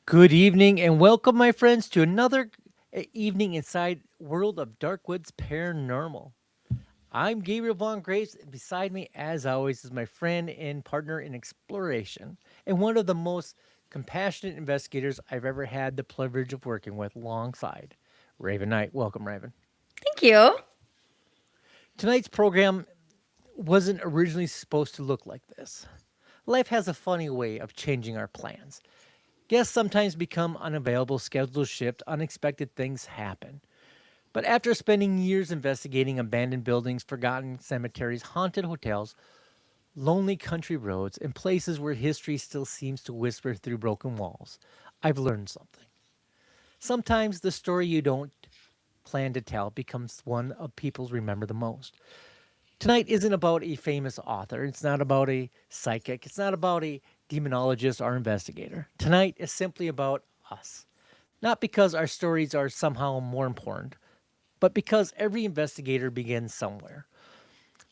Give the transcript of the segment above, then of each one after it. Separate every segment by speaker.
Speaker 1: Good evening and welcome, my friends, to another evening inside World of Darkwoods Paranormal. I'm Gabriel Von Graves, and beside me, as always, is my friend and partner in exploration, and one of the most compassionate investigators I've ever had the privilege of working with alongside Raven Knight. Welcome, Raven.
Speaker 2: Thank you.
Speaker 1: Tonight's program wasn't originally supposed to look like this. Life has a funny way of changing our plans. Guests sometimes become unavailable, schedules shift, unexpected things happen. But after spending years investigating abandoned buildings, forgotten cemeteries, haunted hotels, lonely country roads, and places where history still seems to whisper through broken walls, I've learned something. Sometimes the story you don't plan to tell becomes one of people's remember the most. Tonight isn't about a famous author. It's not about a psychic. It's not about a demonologist or investigator. Tonight is simply about us. Not because our stories are somehow more important, but because every investigator begins somewhere.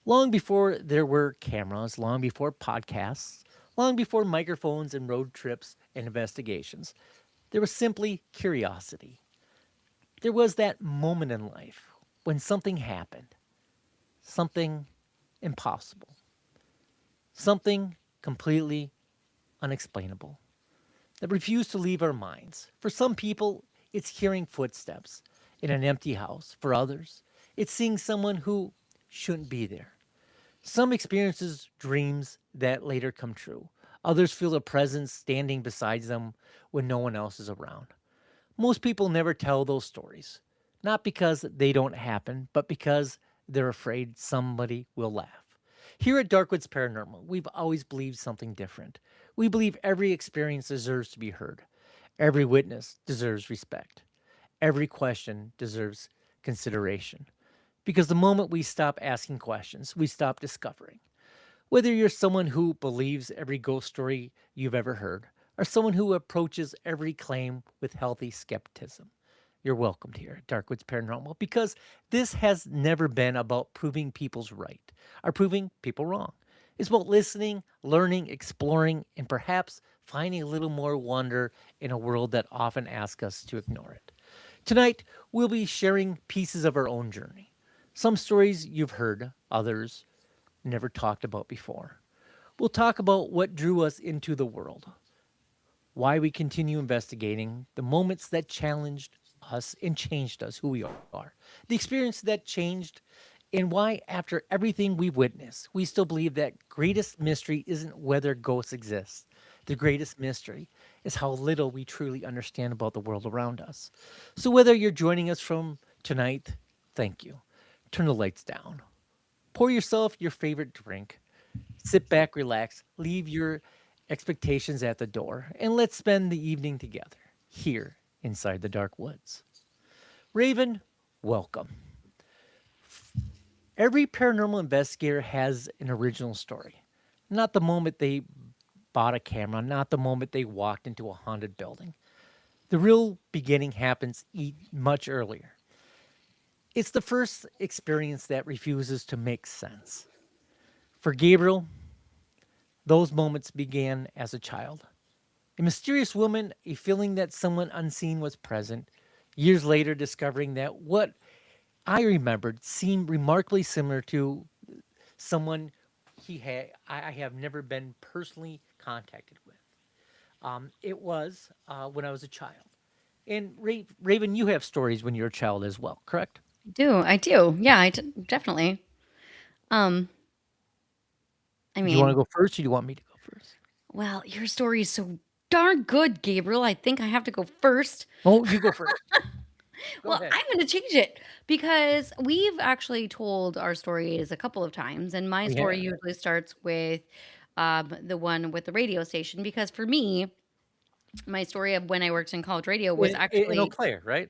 Speaker 1: Long before there were cameras, long before podcasts, long before microphones and road trips and investigations, there was simply curiosity. There was that moment in life when something happened, something impossible, something completely unexplainable that refused to leave our minds. For some people, it's hearing footsteps in an empty house. For others, it's seeing someone who shouldn't be there. Some experiences dreams that later come true. Others feel a presence standing beside them when no one else is around. Most people never tell those stories, not because they don't happen, but because they're afraid somebody will laugh. Here at Darkwoods Paranormal, we've always believed something different. We believe every experience deserves to be heard, every witness deserves respect, every question deserves consideration. Because the moment we stop asking questions, we stop discovering. Whether you're someone who believes every ghost story you've ever heard, or someone who approaches every claim with healthy skepticism, you're welcomed here at Darkwoods Paranormal because this has never been about proving people's right or proving people wrong. It's about listening, learning, exploring, and perhaps finding a little more wonder in a world that often asks us to ignore it. Tonight, we'll be sharing pieces of our own journey. Some stories you've heard, others never talked about before. We'll talk about what drew us into the world, why we continue investigating, the moments that challenged us and changed us, who we are, the experience that changed, and why, after everything we've witnessed, we still believe that greatest mystery isn't whether ghosts exist. The greatest mystery is how little we truly understand about the world around us. So, whether you're joining us from tonight, thank you. Turn the lights down. Pour yourself your favorite drink. Sit back, relax, leave your expectations at the door, and let's spend the evening together here inside the dark woods. Raven, welcome. Every paranormal investigator has an original story. Not the moment they bought a camera, not the moment they walked into a haunted building. The real beginning happens much earlier. It's the first experience that refuses to make sense. For Gabriel, those moments began as a child. A mysterious woman, a feeling that someone unseen was present, years later discovering that what I remembered seemed remarkably similar to someone I have never been personally contacted with. It was when I was a child. And Raven, you have stories when you're a child as well, correct?
Speaker 2: I do. Yeah, definitely. Um, I
Speaker 1: Do you want to
Speaker 2: mean,
Speaker 1: go first or do you want me to go first?
Speaker 2: well, your story is so darn good, Gabriel. I think I have to go first.
Speaker 1: Oh, you go first. Go
Speaker 2: Well,
Speaker 1: ahead.
Speaker 2: I'm going to change it because we've actually told our stories a couple of times, and my
Speaker 1: We
Speaker 2: story
Speaker 1: have.
Speaker 2: usually starts with the one with the radio station. Because for me, my story of when I worked in college radio was
Speaker 1: In Eau
Speaker 2: actually
Speaker 1: Claire, right?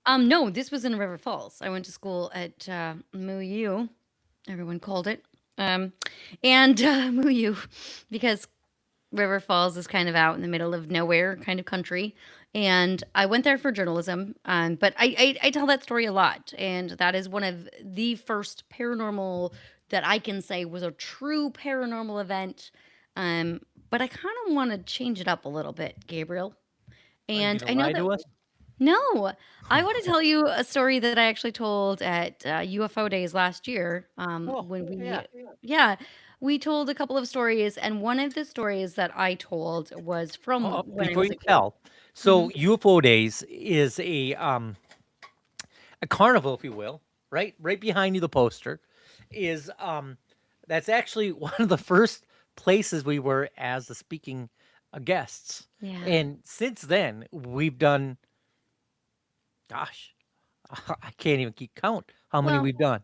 Speaker 2: no, this was in River Falls. I went to school at MooU, everyone called it, um, and MooU, because River Falls is kind of out in the middle of nowhere kind of country. And I went there for journalism. But I tell that story a lot. And that is one of the first paranormal that I can say was a true paranormal event. Um, but I kind of want to change it up a little bit, Gabriel.
Speaker 1: Are you
Speaker 2: And
Speaker 1: gonna
Speaker 2: I know
Speaker 1: lie
Speaker 2: that
Speaker 1: to us?
Speaker 2: no, I want to tell you a story that I actually told at UFO Days last year.
Speaker 1: Oh,
Speaker 2: When we,
Speaker 1: yeah.
Speaker 2: yeah, we told a couple of stories, and one of the stories that I told was from when I
Speaker 1: Before
Speaker 2: was
Speaker 1: you
Speaker 2: a kid.
Speaker 1: tell,
Speaker 2: Hmm.
Speaker 1: so UFO Days is a carnival, if you will, right? Right behind you, the poster is that's actually one of the first places we were as the speaking guests.
Speaker 2: Yeah.
Speaker 1: And since then, we've done, gosh, I can't even keep count how many
Speaker 2: Well,
Speaker 1: we've done.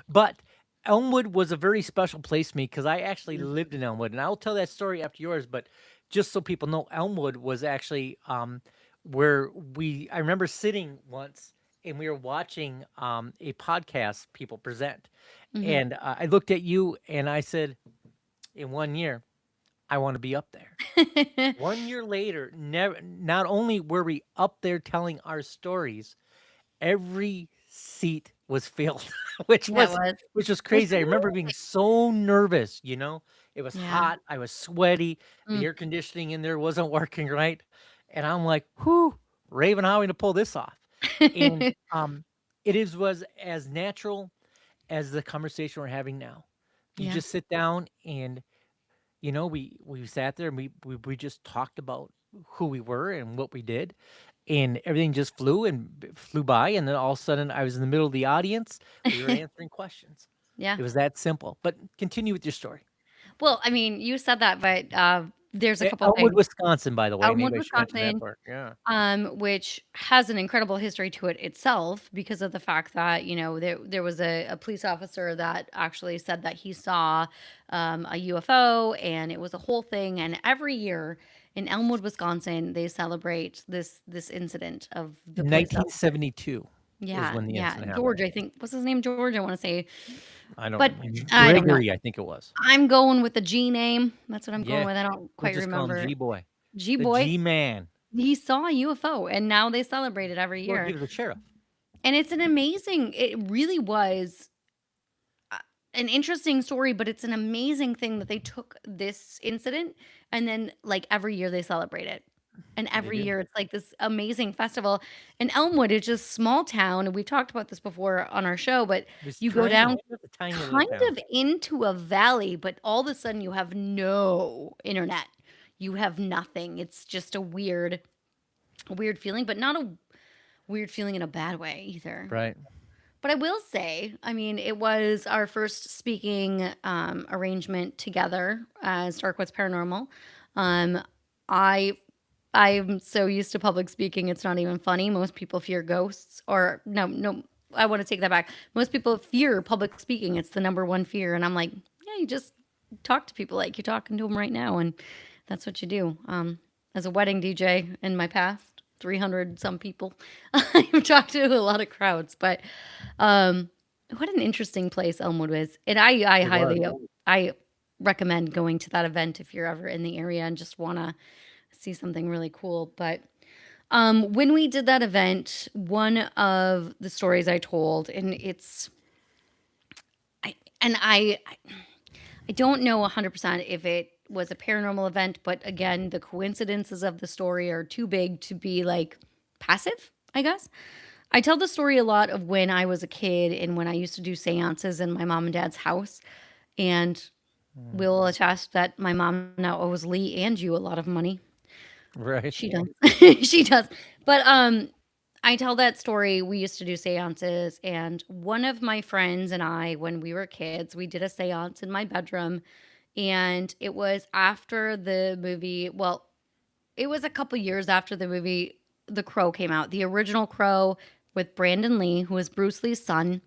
Speaker 1: But Elmwood was a very special place to me because I actually
Speaker 2: mm,
Speaker 1: lived in Elmwood, and I'll tell that story after yours. But just so people know, Elmwood was actually where I remember sitting once and we were watching a podcast people present,
Speaker 2: mhm.
Speaker 1: and I looked at you and I said, in 1 year, I want to be up there. 1 year later, never. Not only were we up there telling our stories, every seat was filled, which
Speaker 2: Yeah, it
Speaker 1: was
Speaker 2: was.
Speaker 1: which was
Speaker 2: Which
Speaker 1: crazy. I
Speaker 2: is
Speaker 1: remember being so nervous, you know? It was
Speaker 2: yeah.
Speaker 1: hot, I was sweaty, the
Speaker 2: Mm,
Speaker 1: air conditioning in there wasn't working right, and I'm like, "Whoo, Raven, how are we gonna pull this off?" And, it was as natural as the conversation we're having now. You
Speaker 2: yeah.
Speaker 1: just sit down and, we sat there and we just talked about who we were and what we did, and everything just flew by, and then all of a sudden, I was in the middle of the audience, we were answering questions.
Speaker 2: Yeah.
Speaker 1: It was that simple, but continue with your story.
Speaker 2: Well, I mean, you said that, but there's a couple
Speaker 1: Elmwood,
Speaker 2: things.
Speaker 1: Wisconsin, by the way,
Speaker 2: Elmwood,
Speaker 1: maybe I should mention that
Speaker 2: Wisconsin,
Speaker 1: part, yeah.
Speaker 2: which has an incredible history to it itself because of the fact that there was a police officer that actually said that he saw a UFO, and it was a whole thing. And every year in Elmwood, Wisconsin, they celebrate this incident of the police officer.
Speaker 1: 1972 is
Speaker 2: Yeah,
Speaker 1: when the
Speaker 2: yeah,
Speaker 1: incident happened.
Speaker 2: George, I think, what's his name? George, I want to say,
Speaker 1: I don't
Speaker 2: but
Speaker 1: know,
Speaker 2: I don't know.
Speaker 1: Gregory, I think it was.
Speaker 2: I'm going with the G name. That's what I'm going
Speaker 1: Yeah,
Speaker 2: with. I don't
Speaker 1: we'll
Speaker 2: quite
Speaker 1: just call him
Speaker 2: remember.
Speaker 1: G-Boy,
Speaker 2: G
Speaker 1: the
Speaker 2: boy.
Speaker 1: G-Man.
Speaker 2: He saw a UFO, and now they celebrate it every
Speaker 1: Well, he
Speaker 2: year.
Speaker 1: was a sheriff.
Speaker 2: And it's an amazing, it really was uh, an interesting story, but it's an amazing thing that they took this incident and then, like, every year they celebrate it. And
Speaker 1: They
Speaker 2: every
Speaker 1: do.
Speaker 2: year it's like this amazing festival. And Elmwood is just small town. And we've talked about this before on our show, but
Speaker 1: It's
Speaker 2: you go down
Speaker 1: tiny, just a tiny little
Speaker 2: kind
Speaker 1: town.
Speaker 2: of into a valley, but all of a sudden you have no internet. You have nothing. It's just a weird feeling, but not a weird feeling in a bad way either.
Speaker 1: Right.
Speaker 2: But I will say, I mean, it was our first speaking arrangement together as Dark Paranormal. Um, I I'm so used to public speaking, it's not even funny. Most people fear ghosts, or no, no, I want to take that back. Most people fear public speaking. It's the number one fear, and I'm like, yeah, you just talk to people like you're talking to them right now, and that's what you do. As a wedding DJ in my past, 300 some people, I've talked to a lot of crowds, but um, what an interesting place Elmwood is. And I
Speaker 1: It was.
Speaker 2: highly I recommend going to that event if you're ever in the area and just want to see something really cool. But when we did that event, one of the stories I told, and I and I don't know 100% if it was a paranormal event, but again, the coincidences of the story are too big to be like passive, I guess. I tell the story a lot of when I was a kid and when I used to do seances in my mom and dad's house. And
Speaker 1: Mm,
Speaker 2: we'll attest that my mom now owes Lee and you a lot of money.
Speaker 1: right.
Speaker 2: She does. She does. But I tell that story. We used to do seances, and one of my friends and I, when we were kids, we did a seance in my bedroom, and it was after the movie. Well, it was a couple years after the movie The Crow came out, the original Crow with Brandon Lee, who was Bruce Lee's son.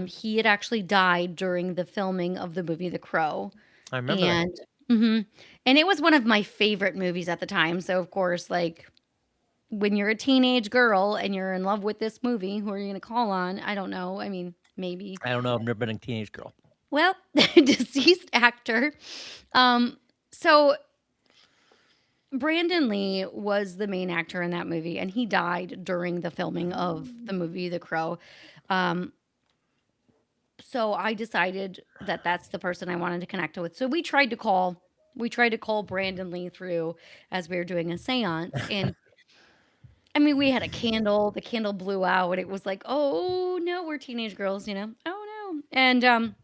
Speaker 2: He had actually died during the filming of the movie The Crow,
Speaker 1: I remember that.
Speaker 2: and mhm, and it was one of my favorite movies at the time. So of course, like when you're a teenage girl and you're in love with this movie, who are you gonna call on? I don't know. I mean, maybe.
Speaker 1: I don't know, I've never been a teenage girl.
Speaker 2: Well, deceased actor. Um, so Brandon Lee was the main actor in that movie, and he died during the filming of the movie The Crow. Um, so I decided that that's the person I wanted to connect with. So we tried to call Brandon Lee through as we were doing a séance, and I mean, we had a candle. The candle blew out. It was like, oh no, we're teenage girls, you know. Oh no. And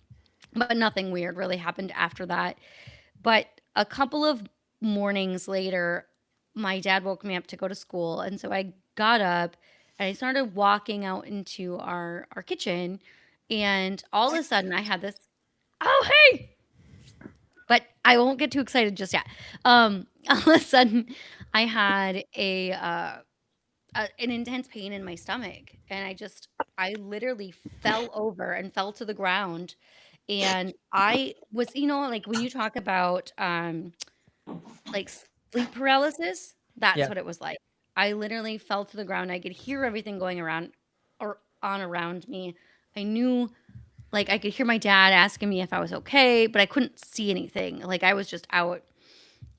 Speaker 2: but nothing weird really happened after that. But a couple of mornings later, my dad woke me up to go to school, and so I got up and I started walking out into our kitchen, and all of a sudden I had this, oh hey, but I won't get too excited just yet. All of a sudden I had an intense pain in my stomach, and I literally fell over and fell to the ground, and I was, like when you talk about like sleep paralysis, that's
Speaker 1: Yeah.
Speaker 2: what it was like. I literally fell to the ground. I could hear everything going around or on around me. I knew, like, I could hear my dad asking me if I was okay, but I couldn't see anything. Like, I was just out.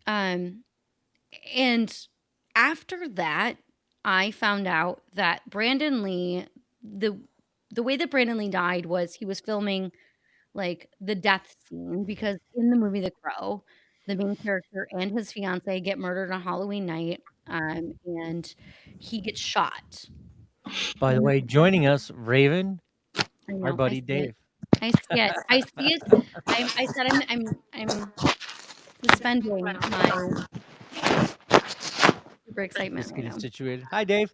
Speaker 2: Um, and after that, I found out that Brandon Lee, the way that Brandon Lee died was he was filming like the death scene, because in the movie The Crow, the main character and his fiance get murdered on Halloween night, and he gets shot.
Speaker 1: By the
Speaker 2: And
Speaker 1: way, joining us, Raven,
Speaker 2: I
Speaker 1: our
Speaker 2: know, I
Speaker 1: buddy
Speaker 2: see it.
Speaker 1: Dave.
Speaker 2: I see it. I see it. I said I'm suspending my super excitement
Speaker 1: Just
Speaker 2: right
Speaker 1: getting
Speaker 2: now.
Speaker 1: situated. Hi, Dave.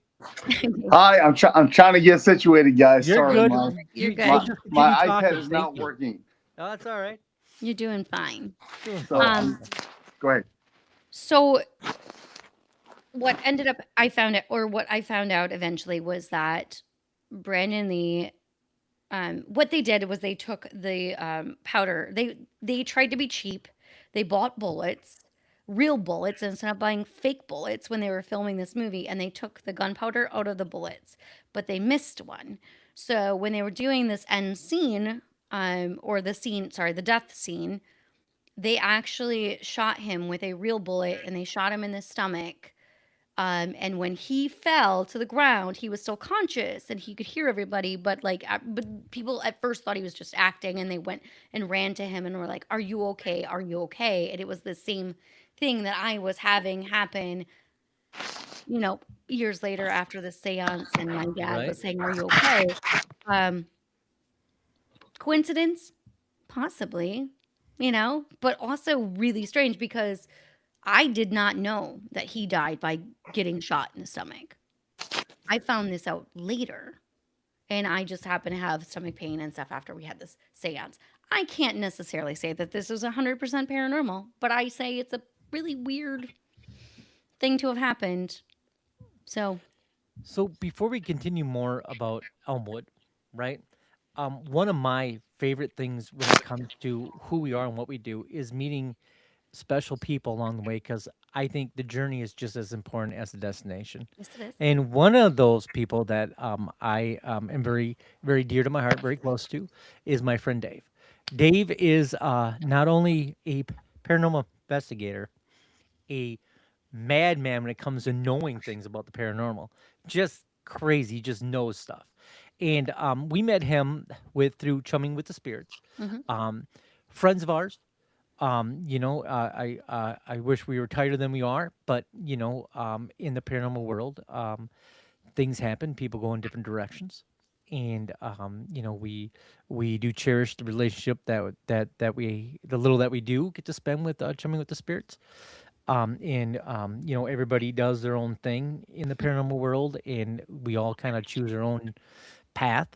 Speaker 3: Hi, I'm trying to get situated, guys.
Speaker 1: You're
Speaker 3: Sorry,
Speaker 1: good.
Speaker 3: my
Speaker 2: You're
Speaker 1: So
Speaker 2: good.
Speaker 1: just
Speaker 3: my
Speaker 1: continue
Speaker 3: iPad
Speaker 1: talking.
Speaker 3: is
Speaker 1: Thank
Speaker 3: not
Speaker 1: you.
Speaker 3: working.
Speaker 1: Oh, that's all right.
Speaker 2: You're doing fine.
Speaker 1: Doing
Speaker 3: So
Speaker 1: fine.
Speaker 3: go ahead.
Speaker 2: So what ended up what I found out eventually was that Brandon Lee, what they did was they took the powder. They tried to be cheap. They bought bullets, real bullets, instead of buying fake bullets when they were filming this movie, and they took the gunpowder out of the bullets, but they missed one. So when they were doing this end scene, or the death scene, they actually shot him with a real bullet, and they shot him in the stomach. And when he fell to the ground, he was still conscious and he could hear everybody, but but people at first thought he was just acting, and they went and ran to him and were like, "Are you okay? Are you okay?" And it was the same thing that I was having happen, years later after the seance, and my dad
Speaker 1: Right.
Speaker 2: was saying, "Are you okay?" Um, Coincidence? Possibly, but also really strange because I did not know that he died by getting shot in the stomach. I found this out later, and I just happened to have stomach pain and stuff after we had this seance. I can't necessarily say that this is 100% paranormal, but I say it's a really weird thing to have happened. So,
Speaker 1: So before we continue more about Elmwood, right? One of my favorite things when it comes to who we are and what we do is meeting special people along the way, because I think the journey is just as important as the destination.
Speaker 2: yes, it is.
Speaker 1: And one of those people that I am very, very dear to my heart, very close to, is my friend Dave. Dave is not only a paranormal investigator, a madman when it comes to knowing things about the paranormal. Just crazy, he just knows stuff. And we met him through Chumming with the Spirits.
Speaker 2: Hmm.
Speaker 1: Um, Friends of ours. I wish we were tighter than we are, but in the paranormal world, things happen. People go in different directions, and we do cherish the relationship the little that we do get to spend with Chumming with the Spirits. Everybody does their own thing in the paranormal world, and we all kind of choose our own path.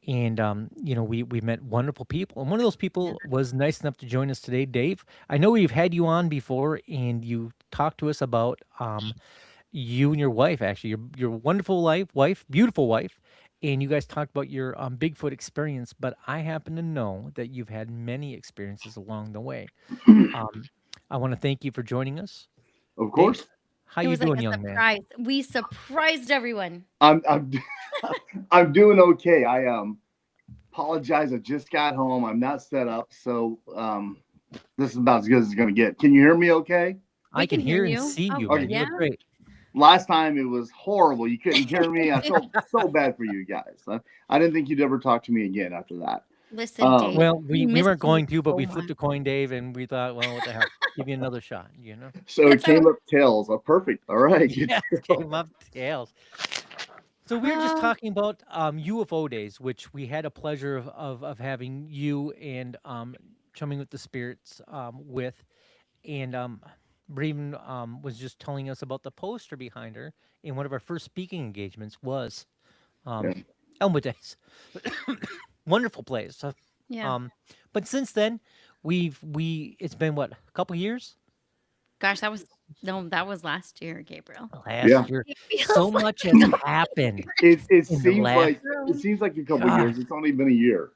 Speaker 1: And we met wonderful people, and one of those
Speaker 2: Yeah.
Speaker 1: people was nice enough to join us today, Dave. I know we've had you on before, and you talked to us about you and your wife, actually, your wonderful wife, beautiful wife, and you guys talked about your Bigfoot experience. But I happen to know that you've had many experiences along the way. Um, I want to thank you for joining us,
Speaker 3: Of
Speaker 1: Dave.
Speaker 3: course,
Speaker 1: How
Speaker 2: It
Speaker 1: you
Speaker 2: was like
Speaker 1: doing,
Speaker 2: a
Speaker 1: young man?
Speaker 2: surprise. We surprised everyone.
Speaker 3: I'm I'm doing okay. I apologize. I just got home. I'm not set up, so this is about as good as it's gonna get. Can you hear me? Okay.
Speaker 2: We
Speaker 1: I can
Speaker 2: can hear
Speaker 1: hear and
Speaker 2: you.
Speaker 1: see
Speaker 2: Oh,
Speaker 1: you,
Speaker 3: Okay.
Speaker 1: man. You
Speaker 2: yeah.
Speaker 1: look great.
Speaker 3: Last time it was horrible. You couldn't hear me. I felt so bad for you guys. I didn't think you'd ever talk to me again after that.
Speaker 2: Listen, Dave,
Speaker 1: Well,
Speaker 2: we
Speaker 1: we
Speaker 2: miss
Speaker 1: weren't
Speaker 2: you
Speaker 1: going to, but
Speaker 2: so
Speaker 1: we flipped
Speaker 2: much.
Speaker 1: a coin, Dave, and we thought, well, what the hell? Give you another shot, you know?
Speaker 3: So it
Speaker 2: That's
Speaker 3: came
Speaker 2: how.
Speaker 3: up tails. Oh, perfect. All right. Good
Speaker 1: Yes,
Speaker 3: deal.
Speaker 1: came up tails. So we were just
Speaker 2: Uh,
Speaker 1: talking about UFO days, which we had a pleasure of having you and chumming with the spirits with, and Braven was just telling us about the poster behind her. And one of our first speaking engagements was
Speaker 3: Yeah.
Speaker 1: um, Elmwood Days. Wonderful place.
Speaker 2: yeah.
Speaker 1: Um, but since then, it's been what, a couple years
Speaker 2: Gosh, that was no, that was last year, Gabriel.
Speaker 3: Yeah.
Speaker 1: last year.
Speaker 2: It
Speaker 1: So
Speaker 2: feels like
Speaker 1: much has happened
Speaker 3: It
Speaker 1: in the
Speaker 3: seems
Speaker 1: last.
Speaker 3: like a couple
Speaker 1: God.
Speaker 3: years. It's only been a year.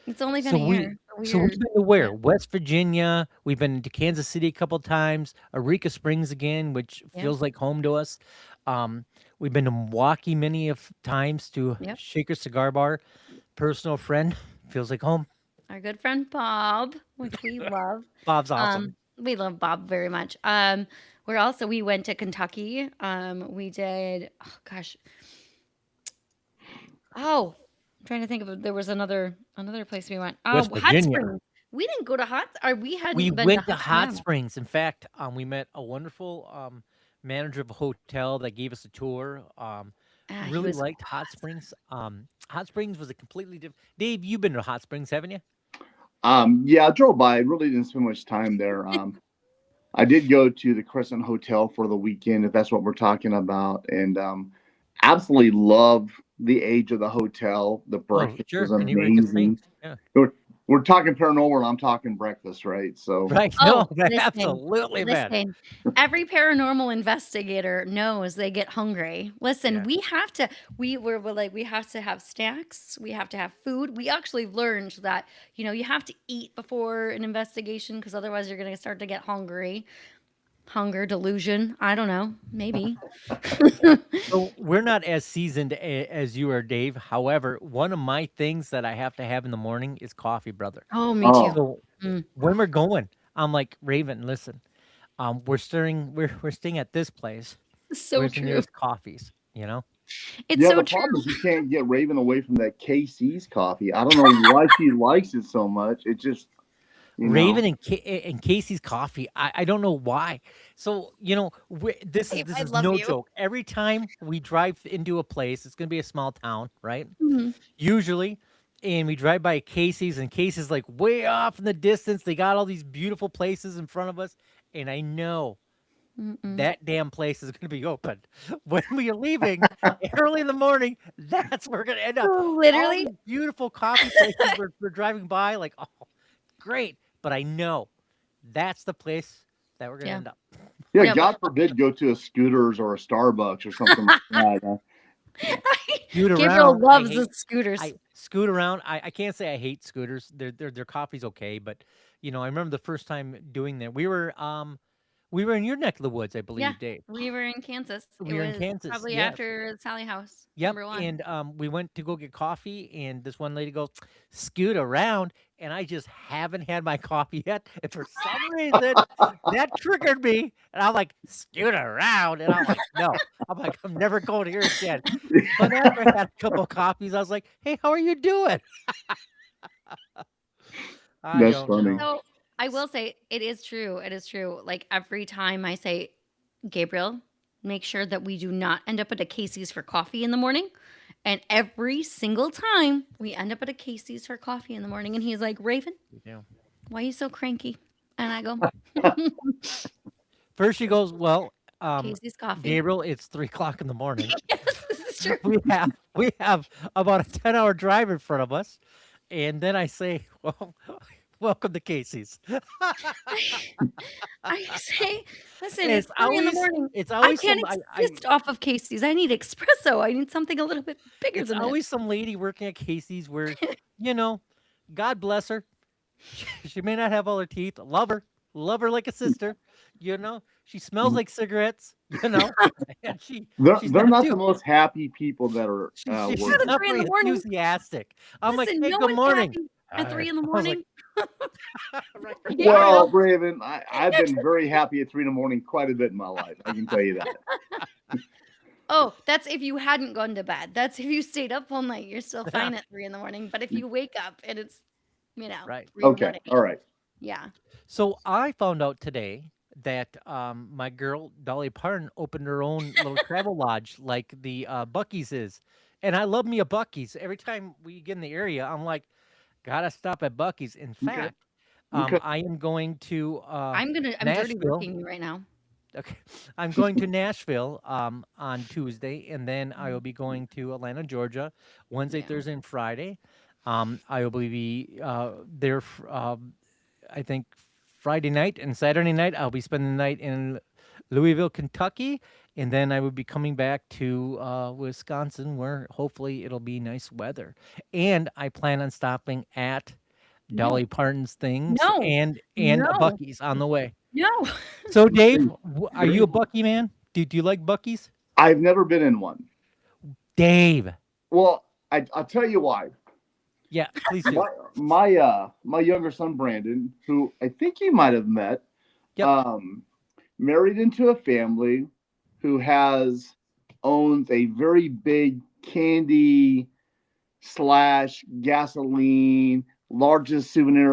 Speaker 2: it's only been
Speaker 1: So
Speaker 2: a year.
Speaker 1: so we've
Speaker 2: Weird.
Speaker 1: been to where?
Speaker 2: Yeah.
Speaker 1: West Virginia. We've been to Kansas City a couple times. Eureka Springs again, which
Speaker 2: Yeah.
Speaker 1: feels like home to us. Um, we've been to Milwaukee many of times to
Speaker 2: Yep.
Speaker 1: Shaker Cigar Bar. Personal friend, feels like home.
Speaker 2: Our good friend Bob, which we love.
Speaker 1: Bob's awesome.
Speaker 2: We love Bob very much. We went to Kentucky. We did. Oh gosh. Oh, I'm trying to think of there was another place we went.
Speaker 1: West
Speaker 2: Hot
Speaker 1: Virginia.
Speaker 2: Springs. We didn't go to Hot. Or we
Speaker 1: We
Speaker 2: hadn't been to
Speaker 1: went to
Speaker 2: Hot
Speaker 1: Hot
Speaker 2: Springs.
Speaker 1: Springs. In fact, we met a wonderful manager of a hotel that gave us a tour.
Speaker 2: He
Speaker 1: Really
Speaker 2: was
Speaker 1: liked Hot Springs. Hot Springs was a completely different. Dave, you've been to Hot Springs, haven't you?
Speaker 3: Yeah, I drove by. I really didn't spend much time there. I did go to the Crescent Hotel for the weekend, if that's what we're talking about, and absolutely love the age of the hotel. The
Speaker 1: Oh,
Speaker 3: breakfast was
Speaker 1: sure. In Eureka
Speaker 3: amazing.
Speaker 1: Springs. Yeah.
Speaker 3: We're talking paranormal, and I'm talking breakfast, right? So
Speaker 1: Right.
Speaker 2: Oh,
Speaker 1: No,
Speaker 2: listen,
Speaker 1: absolutely, man.
Speaker 2: listen. Every paranormal investigator knows they get hungry. Listen,
Speaker 1: Yeah.
Speaker 2: we have to have snacks. We have to have food. We actually learned that, you have to eat before an investigation because otherwise you're going to start to get hungry. Hunger delusion. I don't know. Maybe.
Speaker 1: So we're not as seasoned as you are, Dave. However, one of my things that I have to have in the morning is coffee, brother.
Speaker 2: Oh, me
Speaker 3: Oh.
Speaker 2: too.
Speaker 1: So
Speaker 2: Mm.
Speaker 1: when we're going, I'm like, Raven, listen, we're staying at this place.
Speaker 2: So
Speaker 1: Where's the
Speaker 2: true.
Speaker 1: nearest coffees? You know?
Speaker 2: It's
Speaker 3: yeah,
Speaker 2: so
Speaker 3: the
Speaker 2: true.
Speaker 3: problem is you can't get Raven away from that KC's coffee. I don't know why she likes it so much. It just
Speaker 1: Raven and Casey's coffee. I don't know why. So this
Speaker 2: Babe, I
Speaker 1: is
Speaker 2: love
Speaker 1: no
Speaker 2: you.
Speaker 1: joke. Every time we drive into a place, it's gonna be a small town, right?
Speaker 2: Mhm.
Speaker 1: Usually, and we drive by Casey's, and Casey's like way off in the distance. They got all these beautiful places in front of us, and I know
Speaker 2: Mm-mm.
Speaker 1: that damn place is gonna be open when we are leaving early in the morning. That's where we're gonna end up. All
Speaker 2: Literally.
Speaker 1: these beautiful coffee places we're driving by, like, oh, great. But I know that's the place that we're gonna
Speaker 2: Yeah.
Speaker 1: end up.
Speaker 3: yeah,
Speaker 2: Yeah,
Speaker 3: God forbid go to a Scooters or a Starbucks or something like that.
Speaker 1: Scoot
Speaker 2: Gabriel
Speaker 1: around.
Speaker 2: loves the scooters.
Speaker 1: I scoot around. I can't say I hate scooters. Their coffee's okay, but I remember the first time doing that. We were in your neck of the woods, I
Speaker 2: Yeah,
Speaker 1: believe, Dave.
Speaker 2: we were in Kansas. It
Speaker 1: We were in
Speaker 2: was
Speaker 1: Kansas.
Speaker 2: probably
Speaker 1: Yes.
Speaker 2: after Sally House,
Speaker 1: Yep.
Speaker 2: number one.
Speaker 1: And we went to go get coffee, and this one lady goes, "Scoot around," and I just haven't had my coffee yet. And for some reason, that triggered me, and I'm like, "Scoot around," and I'm like, "No," I'm never going here again. But after I had a couple of coffees, I was like, "Hey, how are you doing?" I
Speaker 3: That's
Speaker 1: don't
Speaker 3: funny.
Speaker 1: know.
Speaker 2: So I will say it is true. It is true. Like every time I say, Gabriel, make sure that we do not end up at a Casey's for coffee in the morning. And every single time we end up at a Casey's for coffee in the morning, and he's like, Raven,
Speaker 1: Yeah.
Speaker 2: why are you so cranky? And I go,
Speaker 1: First, she goes, "Well,
Speaker 2: Casey's coffee.
Speaker 1: Gabriel, it's 3 o'clock in the morning.
Speaker 2: Yes, this is true.
Speaker 1: We have about a 10-hour drive in front of us," and then I say, "Well, welcome to Casey's."
Speaker 2: I say, listen,
Speaker 1: And
Speaker 2: it's 3 in the morning.
Speaker 1: it's
Speaker 2: I
Speaker 1: always
Speaker 2: can't
Speaker 1: some
Speaker 2: exist off of Casey's. I need espresso. I need something a little bit bigger
Speaker 1: it's
Speaker 2: than that.
Speaker 1: always some lady working at Casey's where, God bless her. She may not have all her teeth. Love her like a sister. She smells like cigarettes. And she's
Speaker 3: They're not
Speaker 1: too.
Speaker 3: the most happy people that are
Speaker 1: She's
Speaker 3: working.
Speaker 2: At
Speaker 1: not
Speaker 2: 3 in
Speaker 1: very
Speaker 2: the morning.
Speaker 1: enthusiastic. I'm
Speaker 2: Listen,
Speaker 1: like, "Hey,
Speaker 2: no
Speaker 1: good
Speaker 2: one's
Speaker 1: morning."
Speaker 2: happy at 3 in the
Speaker 1: I was
Speaker 2: morning.
Speaker 1: Right.
Speaker 2: Yeah.
Speaker 3: Well, Raven, I've been very happy at 3 in the morning quite a bit in my life. I can tell you that.
Speaker 2: Oh, that's if you hadn't gone to bed. That's if you stayed up all night. You're still fine at 3 in the morning. But if you wake up and it's
Speaker 1: Right.
Speaker 3: Okay.
Speaker 2: rerunning.
Speaker 3: All right.
Speaker 2: Yeah.
Speaker 1: So I found out today that my girl Dolly Parton opened her own little travel lodge like the Bucky's is. And I love me a Bucky's. Every time we get in the area, I'm like, gotta stop at Bucky's. In
Speaker 3: Okay.
Speaker 1: fact,
Speaker 3: Okay.
Speaker 1: I am going to
Speaker 2: I'm dirty
Speaker 1: Nashville.
Speaker 2: looking right now.
Speaker 1: Okay. I'm going to Nashville on Tuesday, and then I will be going to Atlanta, Georgia, Wednesday,
Speaker 2: Yeah.
Speaker 1: Thursday, and Friday. I will be there, I think, Friday night and Saturday night. I'll be spending the night in Louisville, Kentucky, and then I will be coming back to Wisconsin, where hopefully it'll be nice weather. And I plan on stopping at
Speaker 2: No.
Speaker 1: Dolly Parton's things
Speaker 2: No.
Speaker 1: and a
Speaker 2: No.
Speaker 1: Bucky's on the way.
Speaker 2: No.
Speaker 1: So, Dave, are you a Bucky man? Do you like Bucky's?
Speaker 3: I've never been in one.
Speaker 1: Dave.
Speaker 3: Well, I'll tell you why.
Speaker 1: Yeah, please do.
Speaker 3: My younger son Brandon, who I think you might have met,
Speaker 1: Yep.
Speaker 3: married into a family who owns a very big candy / gasoline largest souvenir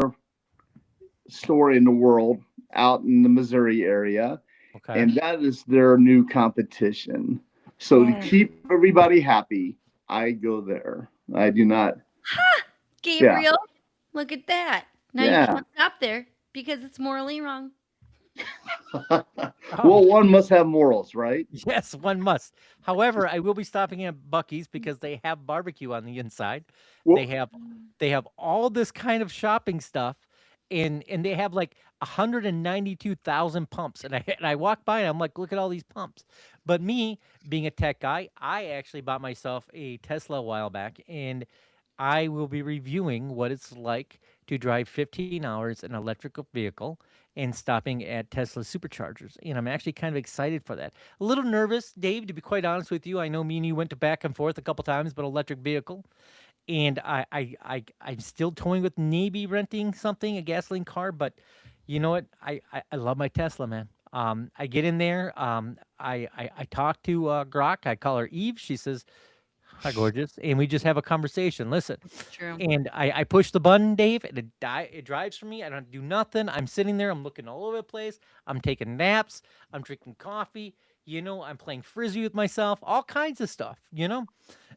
Speaker 3: store in the world out in the Missouri area.
Speaker 1: Okay.
Speaker 3: And that is their new competition. So to keep everybody happy, I go there. I do not.
Speaker 2: Gabriel, look at that. Now you
Speaker 3: Yeah.
Speaker 2: can't stop there because it's morally wrong.
Speaker 3: Well, one must have morals, right?
Speaker 1: Yes, one must. However, I will be stopping at Bucky's because they have barbecue on the inside.
Speaker 3: Well,
Speaker 1: They have all this kind of shopping stuff, and they have like 192,000 pumps. And I walk by and I'm like, look at all these pumps. But me being a tech guy, I actually bought myself a Tesla a while back, and I will be reviewing what it's like to drive 15 hours in an electrical vehicle and stopping at Tesla superchargers. And I'm actually kind of excited for that. A little nervous, Dave, to be quite honest with you. I know me and you went to back and forth a couple times, but electric vehicle. And I'm still toying with maybe renting something, a gasoline car, but you know what? I love my Tesla, man. I get in there. I talk to Grok. I call her Eve. She says, "Hi, gorgeous," and we just have a conversation. Listen,
Speaker 2: True.
Speaker 1: and I push the button, Dave, and it drives for me. I don't do nothing. I'm sitting there. I'm looking all over the place. I'm taking naps. I'm drinking coffee. I'm playing frisbee with myself. All kinds of stuff.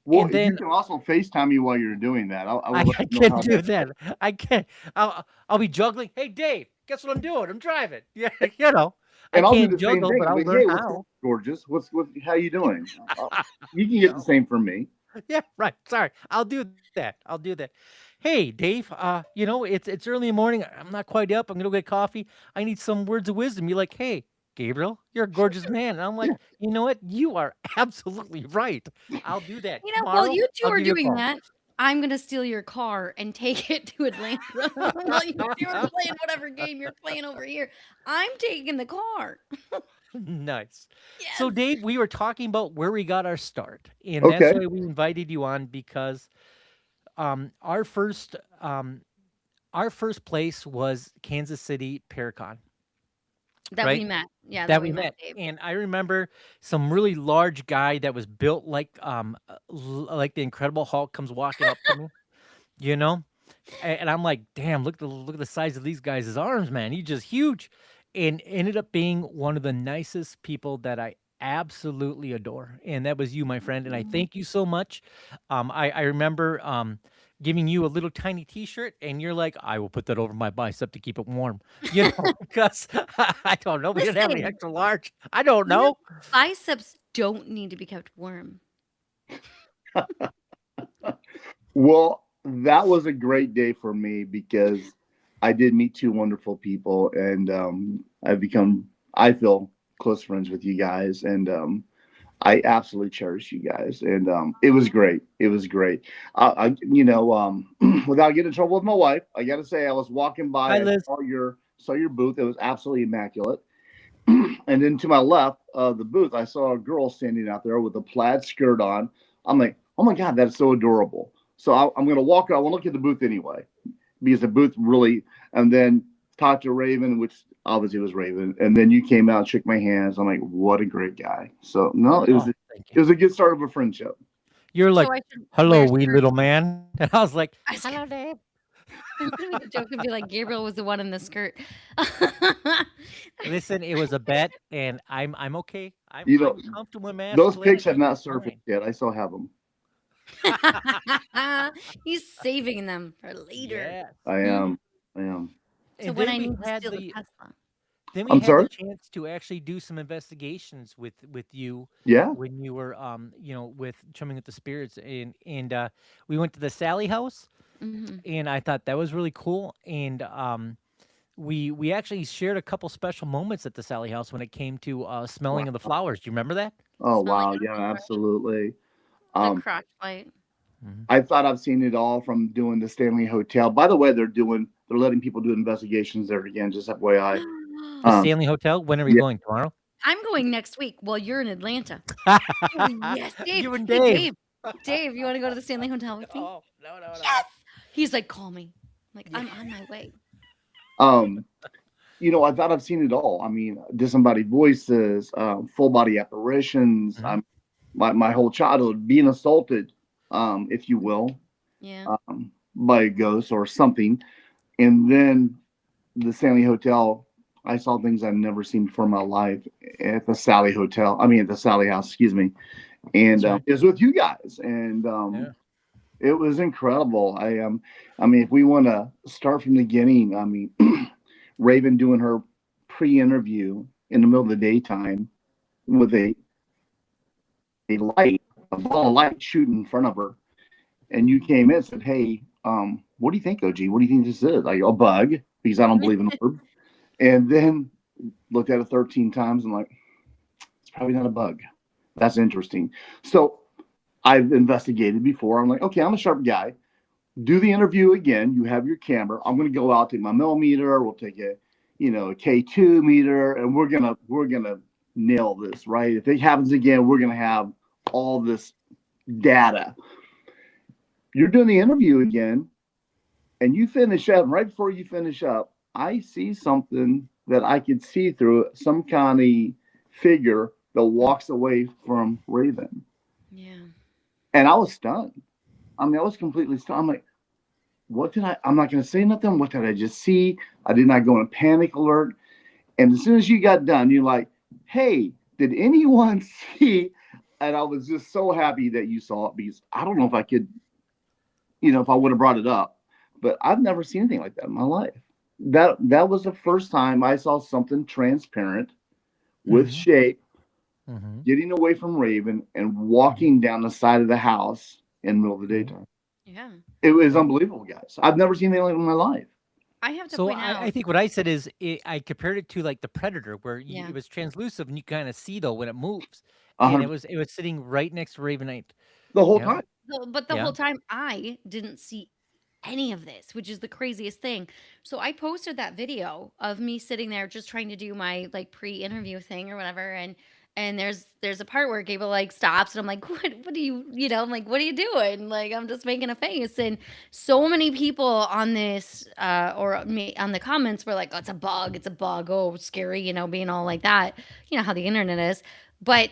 Speaker 3: well,
Speaker 1: and then
Speaker 3: you can also FaceTime me while you're doing that. I
Speaker 1: I
Speaker 3: will let you know
Speaker 1: can
Speaker 3: how
Speaker 1: do that. I can. I'll be juggling. Hey, Dave, guess what I'm doing? I'm driving. Yeah, I
Speaker 3: And I'll do
Speaker 1: can't
Speaker 3: the same
Speaker 1: juggle,
Speaker 3: thing.
Speaker 1: but I'll
Speaker 3: Like,
Speaker 1: learn
Speaker 3: hey, what's
Speaker 1: how.
Speaker 3: up, gorgeous? How you doing? You can get the same from me.
Speaker 1: Yeah, right. Sorry. I'll do that. I'll do that. Hey, Dave, it's early in the morning. I'm not quite up. I'm gonna go get coffee. I need some words of wisdom. You're like, hey, Gabriel, you're a gorgeous man. And I'm like,
Speaker 3: Yeah.
Speaker 1: you know what? You are absolutely right. I'll do that.
Speaker 2: While
Speaker 1: Tomorrow,
Speaker 2: you two
Speaker 1: I'll
Speaker 2: are
Speaker 1: give you a
Speaker 2: doing
Speaker 1: call.
Speaker 2: that, I'm gonna steal your car and take it to Atlanta. While you two are playing whatever game you're playing over here, I'm taking the car.
Speaker 1: Nice.
Speaker 2: Yes.
Speaker 1: So, Dave, we were talking about where we got our start, and that's
Speaker 3: Okay.
Speaker 1: why we invited you on because our first place was Kansas City Paracon.
Speaker 2: That
Speaker 1: Right?
Speaker 2: we met. Yeah,
Speaker 1: That we
Speaker 2: met,
Speaker 1: met,
Speaker 2: Dave.
Speaker 1: and I remember some really large guy that was built like the Incredible Hulk comes walking up to me, you know, and I'm like, damn, look at the size of these guys' arms, man. He's just huge, and ended up being one of the nicest people that I absolutely adore, and that was you, my friend, and I thank you so much. I remember giving you a little tiny T-shirt, and you're like, I will put that over my bicep to keep it warm, because I don't know, we didn't have any
Speaker 2: Listen.
Speaker 1: extra large. I don't
Speaker 2: You know,
Speaker 1: know.
Speaker 2: biceps don't need to be kept warm.
Speaker 3: Well, that was a great day for me because I did meet two wonderful people, and I feel close friends with you guys, and I absolutely cherish you guys, and it was great. It was great. Without getting in trouble with my wife, I got to say I was walking by,
Speaker 1: Hi,
Speaker 3: I
Speaker 1: Liz.
Speaker 3: saw your booth. It was absolutely immaculate. And then to my left of the booth, I saw a girl standing out there with a plaid skirt on. I'm like, oh my God, that's so adorable. So I'm going to walk out. I want to look at the booth anyway, because the booth really, and then talked to Raven, which obviously was Raven. And then you came out and shook my hands. I'm like, what a great guy. So no, it
Speaker 1: Oh,
Speaker 3: was
Speaker 1: thank
Speaker 3: a good start of a friendship.
Speaker 1: You're like,
Speaker 2: So I should
Speaker 1: hello,
Speaker 2: wear
Speaker 1: wee
Speaker 2: skirts.
Speaker 1: little man, and I was like,
Speaker 2: I was
Speaker 1: hello, Dave.
Speaker 2: I'm gonna make a joke and be like, Gabriel was the one in the skirt.
Speaker 1: Listen, it was a bet, and I'm okay. I'm
Speaker 3: You know,
Speaker 1: I'm comfortable in
Speaker 3: those pics have
Speaker 1: masculinity.
Speaker 3: not
Speaker 1: It's
Speaker 3: surfaced
Speaker 1: fine.
Speaker 3: yet. I still have them.
Speaker 2: He's saving them for later.
Speaker 1: Yes.
Speaker 3: I
Speaker 2: Hmm.
Speaker 3: am. I am.
Speaker 2: So
Speaker 1: And
Speaker 2: when
Speaker 1: then
Speaker 2: I
Speaker 1: we
Speaker 2: need to
Speaker 1: had
Speaker 2: steal the
Speaker 1: the
Speaker 2: Tesla.
Speaker 1: then we
Speaker 3: I'm
Speaker 1: had the
Speaker 3: sorry.
Speaker 1: chance to actually do some investigations with you
Speaker 3: Yeah.
Speaker 1: when you were with Chumming with the Spirits, and we went to the Sally house,
Speaker 2: Hmm.
Speaker 1: and I thought that was really cool. And we actually shared a couple special moments at the Sally house when it came to smelling of the
Speaker 3: Wow.
Speaker 1: flowers. Do you remember that?
Speaker 3: Oh
Speaker 2: Smelling
Speaker 3: wow.
Speaker 2: of
Speaker 3: Yeah.
Speaker 2: the crotch,
Speaker 3: Absolutely.
Speaker 2: the
Speaker 3: Um,
Speaker 2: crotch light.
Speaker 1: Mhm.
Speaker 3: I thought I've seen it all from doing the Stanley Hotel. By the way, they're letting people do investigations there again. Just FYI.
Speaker 1: The
Speaker 3: Um,
Speaker 1: Stanley Hotel. When are we
Speaker 3: yeah.
Speaker 1: going tomorrow?
Speaker 2: I'm going next week. Well, you're in Atlanta. Oh, yes, Dave.
Speaker 1: You and
Speaker 2: Hey,
Speaker 1: Dave.
Speaker 2: Dave. Dave, you want to go to the Stanley Hotel with me?
Speaker 1: No, no, no,
Speaker 2: Yes.
Speaker 1: no.
Speaker 2: He's like, call me. I'm like,
Speaker 1: Yeah.
Speaker 2: I'm on my way.
Speaker 3: Um, I thought I've seen it all. I mean, disembodied voices, full body apparitions.
Speaker 1: Mhm.
Speaker 3: My whole childhood being assaulted, if you will,
Speaker 2: Yeah.
Speaker 3: by a ghost or something. And then the Stanley Hotel, I saw things I've never seen before in my life at the Sally Hotel. I mean, at the Sally House, excuse me. And
Speaker 1: That's right.
Speaker 3: it was with you guys, and
Speaker 1: Yeah.
Speaker 3: it was incredible. I mean, if we want to start from the beginning, I mean, Raven doing her pre-interview in the middle of the daytime with a light, a ball of light shooting in front of her, and you came in and said, "Hey, what do you think, OG? What do you think this is? Like a bug?" Because I don't believe in orb. And then looked at it 13 times and like, it's probably not a bug. That's interesting. So I've investigated before. I'm like, okay, I'm a sharp guy. Do the interview again. You have your camera. I'm going to go out, take my millimeter. We'll take a K2 meter, and we're gonna nail this, right? If it happens again, we're gonna have all this data. You're doing the interview again, and you finish up. Right before you finish up, I see something that I could see through it, some kind of figure that walks away from Raven,
Speaker 2: Yeah.
Speaker 3: and I was stunned. I mean, I was completely stunned. I'm like, what did I? I'm not going to say nothing. What did I just see? I did not go in a panic alert. And as soon as you got done, you're like, hey, did anyone see? And I was just so happy that you saw it because I don't know if I could, if I would have brought it up, but I've never seen anything like that in my life. That was the first time I saw something transparent with
Speaker 1: Mhm.
Speaker 3: shape
Speaker 1: Mhm.
Speaker 3: getting away from Raven and
Speaker 1: Mhm.
Speaker 3: walking down the side of the house in the middle of the
Speaker 1: Mhm.
Speaker 3: daytime.
Speaker 2: Yeah.
Speaker 3: It was
Speaker 1: Well,
Speaker 3: unbelievable, guys. I've never seen anything like it in my life.
Speaker 2: I have to
Speaker 1: so
Speaker 2: point
Speaker 1: I
Speaker 2: out.
Speaker 1: think what I said is I compared it to like the Predator, where
Speaker 2: Yeah.
Speaker 1: it was translucent and you kind of see though when it moves, and it
Speaker 3: 100
Speaker 1: was sitting right next to Ravenite.
Speaker 3: the whole
Speaker 1: Yeah,
Speaker 3: time.
Speaker 2: But the
Speaker 1: yeah.
Speaker 2: whole time I didn't see any of this, which is the craziest thing. So I posted that video of me sitting there just trying to do my like pre-interview thing or whatever, and there's a part where Gable like stops and I'm like, what do you know, I'm like, what are you doing? Like I'm just making a face. And so many people on this or me on the comments were like, oh, it's a bug, oh scary, being all like that. You know how the internet is. But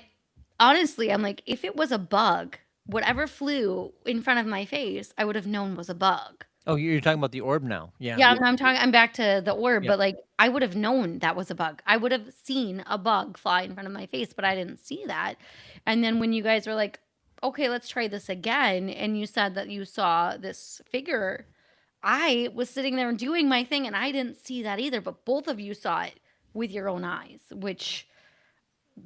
Speaker 2: honestly, I'm like, if it was a bug, whatever flew in front of my face, I would have known was a bug.
Speaker 1: Oh, you're talking about the orb now. Yeah,
Speaker 2: Yeah,
Speaker 3: Yeah.
Speaker 2: I'm back to the orb,
Speaker 1: yeah.
Speaker 2: but like I would have known that was a bug. I would have seen a bug fly in front of my face, but I didn't see that. And then when you guys were like, "Okay, let's try this again," and you said that you saw this figure, I was sitting there and doing my thing and I didn't see that either, but both of you saw it with your own eyes, which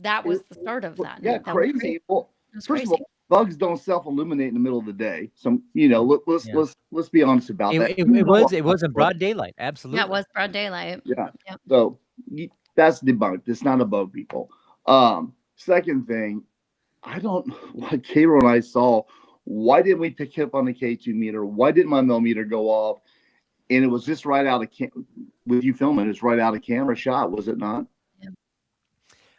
Speaker 2: that was
Speaker 3: It-
Speaker 2: the start of that.
Speaker 3: yeah,
Speaker 2: That was crazy.
Speaker 3: crazy. Well,
Speaker 2: It was
Speaker 3: first of
Speaker 2: crazy.
Speaker 3: all, bugs don't self-illuminate in the middle of the day. So
Speaker 1: Mhm. Yeah.
Speaker 3: let's be honest about
Speaker 1: It,
Speaker 3: that.
Speaker 1: it,
Speaker 3: You
Speaker 1: it
Speaker 3: know
Speaker 1: was it was in
Speaker 3: what?
Speaker 1: broad daylight.
Speaker 2: Yeah, it
Speaker 1: Absolutely.
Speaker 2: was broad daylight.
Speaker 3: Yeah.
Speaker 2: Yep.
Speaker 3: So that's debunked. It's not a bug, people. Second thing, I don't like Cairo and I saw. Why didn't we pick up on the K2 meter? Why didn't my millimeter go off? And it was just right out of with you filming. It's right out of camera shot, was it not?
Speaker 2: Yeah.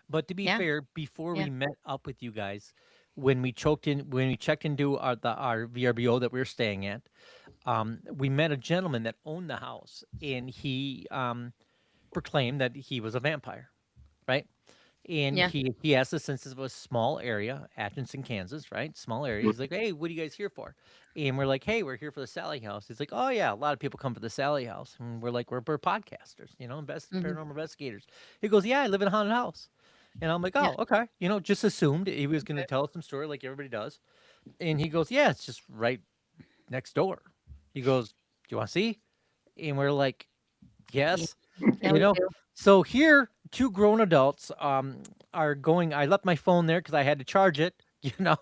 Speaker 1: But to be
Speaker 2: Yeah.
Speaker 1: fair, before
Speaker 2: Yeah.
Speaker 1: we met up with you guys, when we checked into our VRBO that we were staying at, we met a gentleman that owned the house, and he proclaimed that he was a vampire, right? And
Speaker 2: Yeah.
Speaker 1: he asked us, since it was a small area, Atchison, Kansas, right? Small area. He's like, "Hey, what are you guys here for?" And we're like, "Hey, we're here for the Sally House." He's like, "Oh yeah, a lot of people come for the Sally House." And we're like, "We're podcasters,
Speaker 2: Hmm.
Speaker 1: paranormal investigators." He goes, "Yeah, I live in a haunted house." And I'm like,
Speaker 2: Yeah.
Speaker 1: "Oh, okay." Just assumed he was going to tell us some story like everybody does. And he goes, "Yeah, it's just right next door." He goes, "Do you want to see?" And we're like,
Speaker 2: Yeah.
Speaker 1: "Yes."
Speaker 2: Yeah,
Speaker 1: You
Speaker 2: we
Speaker 1: know,
Speaker 2: do.
Speaker 1: so here, two grown adults are going. I left my phone there because I had to charge it.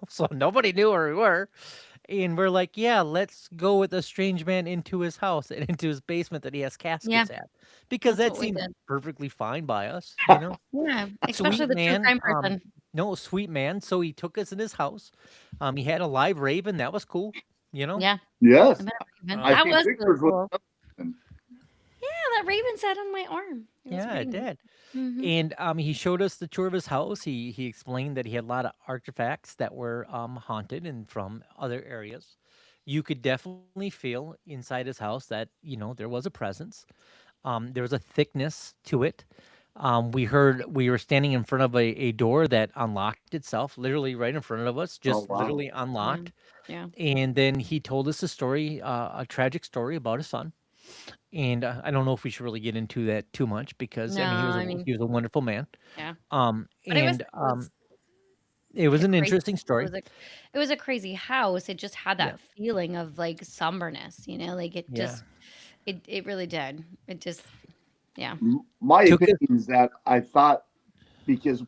Speaker 1: So nobody knew where we were, and we're like, "Yeah, let's go with a strange man into his house and into his basement that he has
Speaker 2: Yeah,
Speaker 1: caskets at," because
Speaker 2: that's
Speaker 1: that
Speaker 2: what we
Speaker 1: seemed
Speaker 2: did.
Speaker 1: perfectly fine by us.
Speaker 2: Yeah, especially
Speaker 1: Sweet
Speaker 2: the true
Speaker 1: man.
Speaker 2: crime person.
Speaker 1: No, sweet man. So he took us in his house. He had a live raven. That was cool. You know.
Speaker 2: Yeah, I
Speaker 3: Yes,
Speaker 2: met a raven.
Speaker 3: I've
Speaker 1: Um,
Speaker 2: That
Speaker 3: seen
Speaker 2: was really
Speaker 3: pictures with
Speaker 2: cool.
Speaker 3: them.
Speaker 2: Yeah, that raven sat on my arm. It was
Speaker 1: yeah, it
Speaker 2: pretty neat.
Speaker 1: did.
Speaker 2: Hmm.
Speaker 1: And he showed us the tour of his house. He explained that he had a lot of artifacts that were haunted and from other areas. You could definitely feel inside his house that there was a presence. There was a thickness to it. We were standing in front of a door that unlocked itself, literally right in front of us,
Speaker 3: Oh
Speaker 1: just
Speaker 3: wow.
Speaker 1: literally
Speaker 2: Yeah,
Speaker 1: unlocked.
Speaker 2: yeah.
Speaker 1: And then he told us a story, a tragic story about his son. And I don't know if we should really get into that too much because
Speaker 2: No,
Speaker 1: I mean
Speaker 2: I mean,
Speaker 1: he was a wonderful man.
Speaker 2: yeah. But it was
Speaker 1: And
Speaker 2: it was
Speaker 1: it was
Speaker 2: a
Speaker 1: an
Speaker 2: crazy.
Speaker 1: interesting
Speaker 2: It
Speaker 1: story.
Speaker 2: was a it was a crazy house. It just had
Speaker 1: Yeah,
Speaker 2: that feeling of like somberness. Like it
Speaker 1: yeah.
Speaker 2: just it really did. It just yeah.
Speaker 3: My
Speaker 1: Took
Speaker 3: opinion
Speaker 1: it.
Speaker 3: is that I thought, because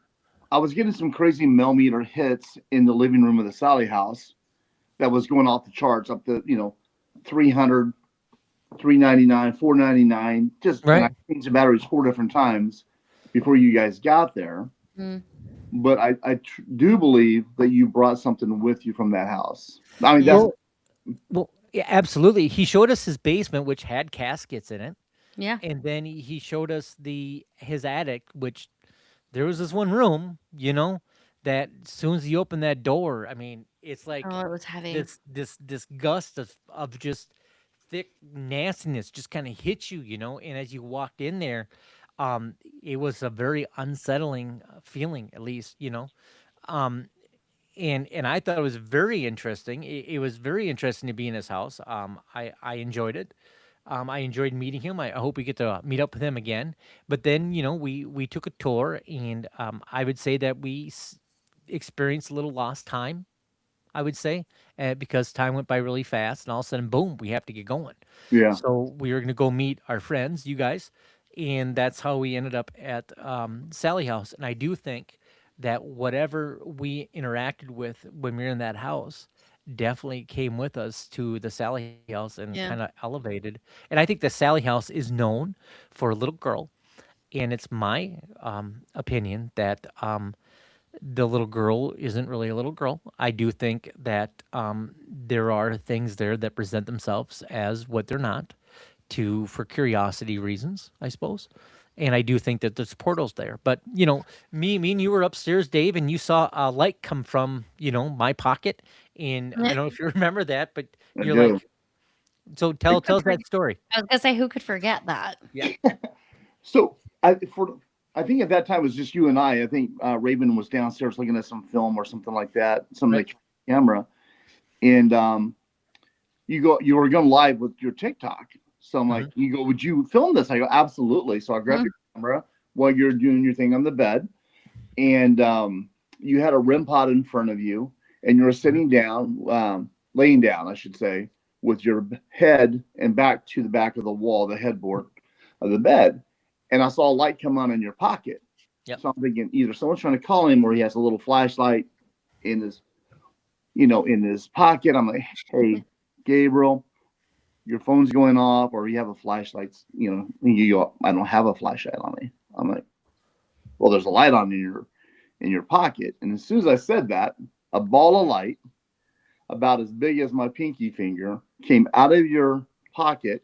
Speaker 3: I was getting some crazy millimeter hits in the living room of the Sally house that was going off the charts, up to 300, 399, 499. Just, and I
Speaker 1: Right.
Speaker 3: changed the batteries 4 different times before you guys got there.
Speaker 2: Mm,
Speaker 3: But I do believe that you brought something with you from that house. I mean,
Speaker 2: yeah.
Speaker 3: that's
Speaker 1: Well, yeah, absolutely. He showed us his basement, which had caskets in it,
Speaker 2: Yeah.
Speaker 1: and then he showed us the his attic, which there was this one room, that as soon as you open that door, I mean, it's like
Speaker 2: Oh, it was heavy.
Speaker 1: this gust of just thick nastiness just kind of hit you, and as you walked in there, um, it was a very unsettling feeling, at least, um, and I thought it was very interesting. It was very interesting to be in his house. I enjoyed it. I enjoyed meeting him. I hope we get to meet up with him again. But then, we took a tour, and I would say that experienced a little lost time. I would say because time went by really fast, and all of a sudden, boom, we have to get going.
Speaker 3: yeah,
Speaker 1: So we were going to go meet our friends, you guys, and that's how we ended up at Sally House. And I do think that whatever we interacted with when we were in that house definitely came with us to the Sally House and
Speaker 2: Yeah.
Speaker 1: kind of elevated. And I think the Sally House is known for a little girl, and it's my opinion that the little girl isn't really a little girl. I do think that there are things there that present themselves as what they're not, for curiosity reasons, I suppose. And I do think that there's portals there. But me and you were upstairs, Dave, and you saw a light come from my pocket. And I don't know if you remember that, but
Speaker 3: I
Speaker 1: you're
Speaker 3: do.
Speaker 1: like, so
Speaker 2: Who
Speaker 1: tell
Speaker 2: could
Speaker 1: us that story.
Speaker 2: I was gonna say, who could forget that?
Speaker 1: Yeah.
Speaker 3: So I think at that time it was just you and I. I think Raven was downstairs looking at some film or something like that, some of
Speaker 1: Right.
Speaker 3: the camera, and you were going live with your TikTok. So I'm like,
Speaker 1: Hmm.
Speaker 3: you go, would you film this? I go, absolutely. So I grabbed
Speaker 2: Mm,
Speaker 3: your camera while you're doing your thing on the bed, and you had a REM pod in front of you, and you were sitting down, laying down, I should say, with your head and back to the back of the wall, the headboard of the bed. And I saw a light come on in your pocket.
Speaker 1: Yep.
Speaker 3: So I'm thinking either someone's trying to call him or he has a little flashlight in his, in his pocket. I'm like, hey, Gabriel, your phone's going off, or you have a flashlight, and you go, I don't have a flashlight on me. I'm like, well, there's a light on in your pocket. And as soon as I said that, a ball of light about as big as my pinky finger came out of your pocket,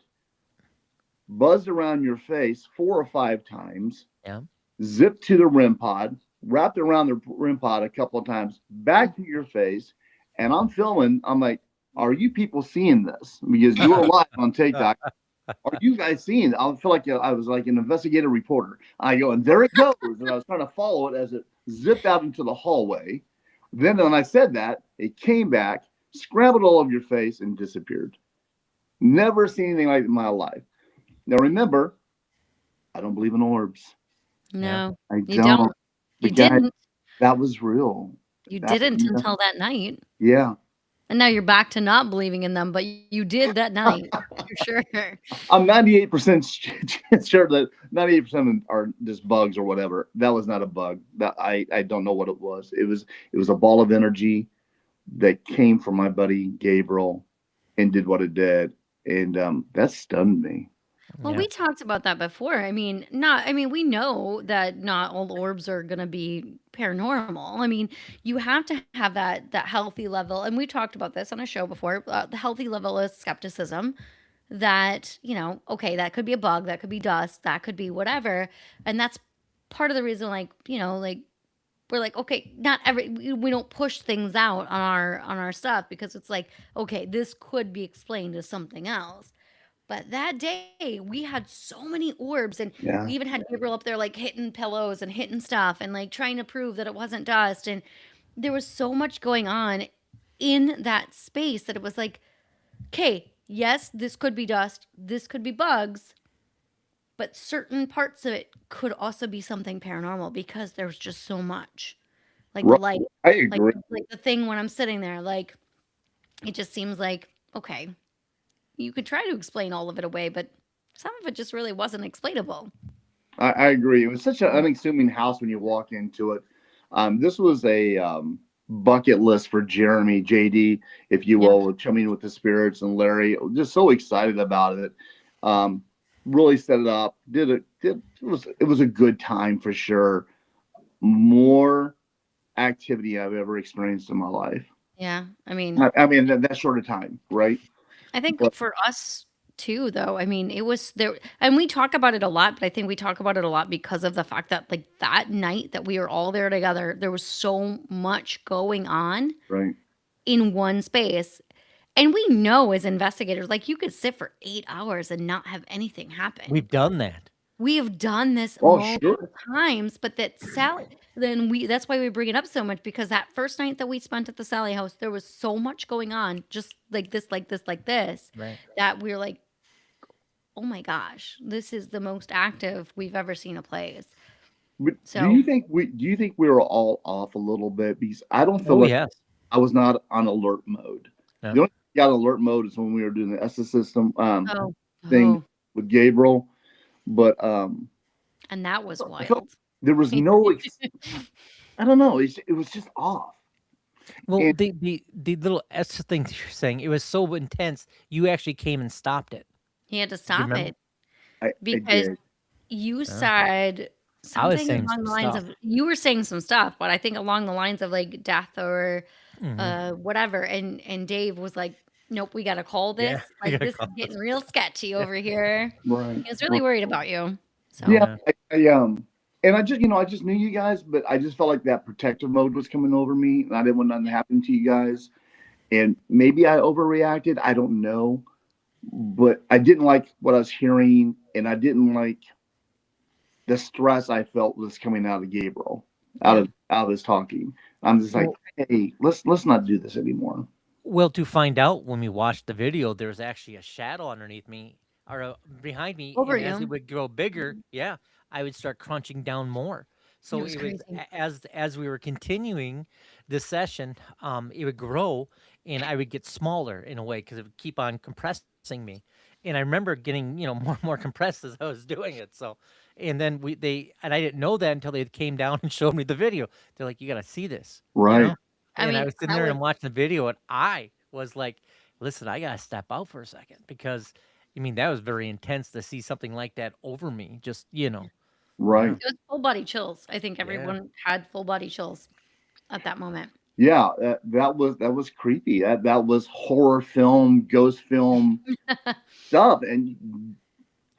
Speaker 3: buzzed around your face 4 or 5 times,
Speaker 1: Yeah.
Speaker 3: zipped to the REM pod, wrapped around the REM pod a couple of times, back to your face. And I'm filming. I'm like, are you people seeing this? Because you are live on TikTok. Are you guys seeing? I feel like I was like an investigative reporter. I go, and there it goes. And I was trying to follow it as it zipped out into the hallway. Then when I said that, it came back, scrambled all over your face, and disappeared. Never seen anything like it in my life. Now remember, I don't believe in orbs.
Speaker 1: Yeah.
Speaker 2: No,
Speaker 3: I
Speaker 2: you
Speaker 3: don't.
Speaker 2: don't. You
Speaker 3: But guys,
Speaker 2: didn't.
Speaker 3: that was real.
Speaker 2: You
Speaker 3: That,
Speaker 2: didn't until that night.
Speaker 3: yeah.
Speaker 2: And now you're back to not believing in them, but you did that night for sure.
Speaker 3: I'm 98% sure that 98% are just bugs or whatever. That was not a bug. That I don't know what it was. It was a ball of energy that came from my buddy Gabriel and did what it did, and that stunned me.
Speaker 2: Well,
Speaker 1: Yeah.
Speaker 2: we talked about that before. We know that not all orbs are going to be paranormal. I mean, you have to have that healthy level, and we talked about this on a show before, the healthy level of skepticism that, okay, that could be a bug, that could be dust, that could be whatever. And that's part of the reason, like we're like, okay, not every we don't push things out on our stuff because it's like, okay, this could be explained as something else. But that day we had so many orbs, and
Speaker 3: Yeah.
Speaker 2: we even had Gabriel up there like hitting pillows and hitting stuff and like trying to prove that it wasn't dust. And there was so much going on in that space that it was like, okay, yes, this could be dust, this could be bugs, but certain parts of it could also be something paranormal because there was just so much. Like the
Speaker 3: Right.
Speaker 2: light,
Speaker 3: I
Speaker 2: like
Speaker 3: agree.
Speaker 2: like the thing when I'm sitting there, like it just seems like, okay, you could try to explain all of it away, but some of it just really wasn't explainable.
Speaker 3: I agree. It was such an unassuming house when you walk into it. This was a bucket list for Jeremy, JD, if you
Speaker 2: Yeah.
Speaker 3: will, with Chumming with the Spirits and Larry. Just so excited about it. Um, really set it up. It was a good time for sure. More activity I've ever experienced in my life.
Speaker 2: Yeah. I mean,
Speaker 3: I mean that short of time, right?
Speaker 2: I think
Speaker 3: But
Speaker 2: for us too, though, I mean, it was there, and we talk about it a lot, but I think we talk about it a lot because of the fact that, like, that night that we were all there together, there was so much going on
Speaker 3: right,
Speaker 2: in one space. And we know as investigators, like, you could sit for 8 hours and not have anything happen.
Speaker 1: We've done that.
Speaker 2: We have done this
Speaker 3: oh
Speaker 2: multiple
Speaker 3: sure,
Speaker 2: times, but that Sally, that's why we bring it up so much because that first night that we spent at the Sally house, there was so much going on, just like this, like this, like this,
Speaker 1: Right.
Speaker 2: that we are like, oh my gosh, this is the most active we've ever seen a place.
Speaker 3: but do
Speaker 2: So,
Speaker 3: you think we were all off a little bit because I don't feel
Speaker 1: Oh
Speaker 3: like
Speaker 1: yes.
Speaker 3: I was not on alert mode.
Speaker 1: Yeah.
Speaker 3: The only thing I got on alert mode is when we were doing the ESSA system
Speaker 2: oh,
Speaker 3: thing
Speaker 2: oh,
Speaker 3: with Gabriel, but
Speaker 2: and that was
Speaker 3: I felt
Speaker 2: wild.
Speaker 3: there was no. I don't know. It was just off.
Speaker 1: Well,
Speaker 3: And
Speaker 1: the little S thing you're saying, it was so intense. You actually came and stopped it.
Speaker 2: He had to
Speaker 1: You
Speaker 2: stop
Speaker 1: remember?
Speaker 2: it
Speaker 3: I
Speaker 2: because
Speaker 3: did.
Speaker 2: you
Speaker 1: Yeah.
Speaker 2: said
Speaker 1: I was
Speaker 2: something
Speaker 1: saying
Speaker 2: along
Speaker 1: some
Speaker 2: the lines
Speaker 1: stuff.
Speaker 2: of, you were saying some stuff, but I think along the lines of like death or
Speaker 1: Hmm.
Speaker 2: whatever. And Dave was like, nope, we got to call
Speaker 1: Yeah.
Speaker 2: this.
Speaker 1: I
Speaker 2: Like,
Speaker 1: gotta
Speaker 2: this is
Speaker 1: call
Speaker 2: getting
Speaker 1: this.
Speaker 2: real sketchy over here.
Speaker 3: Right.
Speaker 2: He was really worried about you. So,
Speaker 3: Yeah.
Speaker 1: Yeah.
Speaker 3: And I just knew you guys, but I just felt like that protective mode was coming over me, and I didn't want nothing to happen to you guys. And maybe I overreacted. I don't know, but I didn't like what I was hearing, and I didn't like the stress I felt was coming out of Gabriel,
Speaker 2: yeah.
Speaker 3: out of his talking. I'm just like,
Speaker 1: Well,
Speaker 3: hey, let's not do this anymore.
Speaker 1: well, to find out when we watched the video, there was actually a shadow underneath me or behind me,
Speaker 2: Over
Speaker 1: and as it
Speaker 2: you.
Speaker 1: would grow bigger, yeah, I would start crunching down more.
Speaker 2: It
Speaker 1: So
Speaker 2: was
Speaker 1: it would,
Speaker 2: crazy.
Speaker 1: as we were continuing the session, it would grow, and I would get smaller in a way because it would keep on compressing me. And I remember getting, more and more compressed as I was doing it. So, and then I didn't know that until they came down and showed me the video. They're like, "You got to see this," you
Speaker 3: Right.
Speaker 1: know.
Speaker 2: I
Speaker 1: And I
Speaker 2: mean,
Speaker 1: was sitting
Speaker 2: that
Speaker 1: there and
Speaker 2: was,
Speaker 1: I'm watching the video, and I was like, "Listen, I gotta step out for a second because, I mean, that was very intense to see something like that over me. Just,
Speaker 3: Right.
Speaker 1: yeah,
Speaker 2: it was full body chills. I think
Speaker 1: yeah,
Speaker 2: everyone had full body chills at that moment.
Speaker 3: Yeah, that was creepy. That was horror film, ghost film stuff, and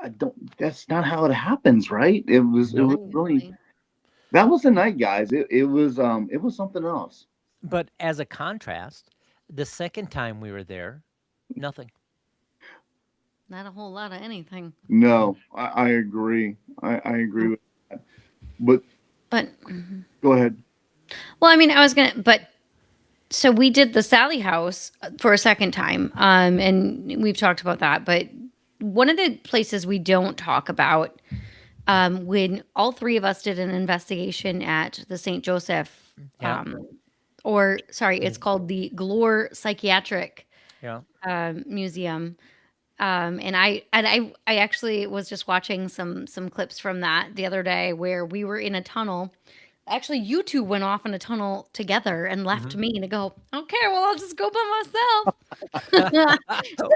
Speaker 3: I don't. That's not how it happens, right? It was
Speaker 1: no.
Speaker 2: Not
Speaker 3: really.
Speaker 2: usually.
Speaker 3: That was the night, guys. It was something else.
Speaker 1: But as a contrast, the second time we were there, nothing.
Speaker 2: not a whole lot of anything.
Speaker 3: No, I agree. I agree with that. But
Speaker 2: But
Speaker 3: go ahead.
Speaker 2: well, I mean, I was gonna, but so we did the Sally House for a second time, and we've talked about that. But one of the places we don't talk about, when all three of us did an investigation at the St. Joseph,
Speaker 1: Yeah.
Speaker 2: or sorry, it's called the Glore Psychiatric
Speaker 1: Yeah.
Speaker 2: Museum. And I actually was just watching some clips from that the other day where we were in a tunnel. Actually, you two went off in a tunnel together and left
Speaker 1: Mhm.
Speaker 2: me to go, okay, well, I'll just go by myself.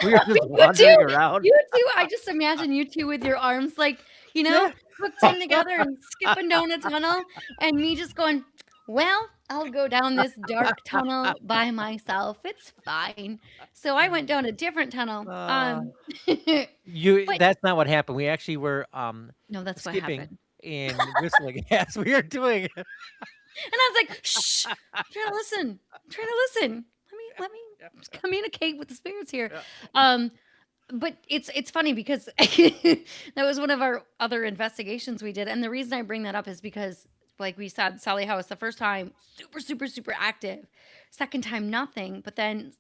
Speaker 1: We were
Speaker 2: So
Speaker 1: just
Speaker 2: you two,
Speaker 1: wandering around.
Speaker 2: you two, I just imagine you two with your arms like,
Speaker 1: Yeah.
Speaker 2: hooked in together and skipping down a tunnel, and me just going, well, I'll go down this dark tunnel by myself. It's fine. So I went down a different tunnel.
Speaker 1: Uh,
Speaker 2: But
Speaker 1: that's not what happened. We actually were
Speaker 2: no, that's what
Speaker 1: skipping
Speaker 2: happened.
Speaker 1: and whistling as we were doing it.
Speaker 2: And I was like, shh, I'm trying to listen. I'm trying to listen. Let me
Speaker 1: Yeah.
Speaker 2: communicate with the spirits here.
Speaker 1: Yeah.
Speaker 2: Um, but it's funny because that was one of our other investigations we did. And the reason I bring that up is because, like we said, Sally House, the first time, super, super, super active. Second time, nothing. But then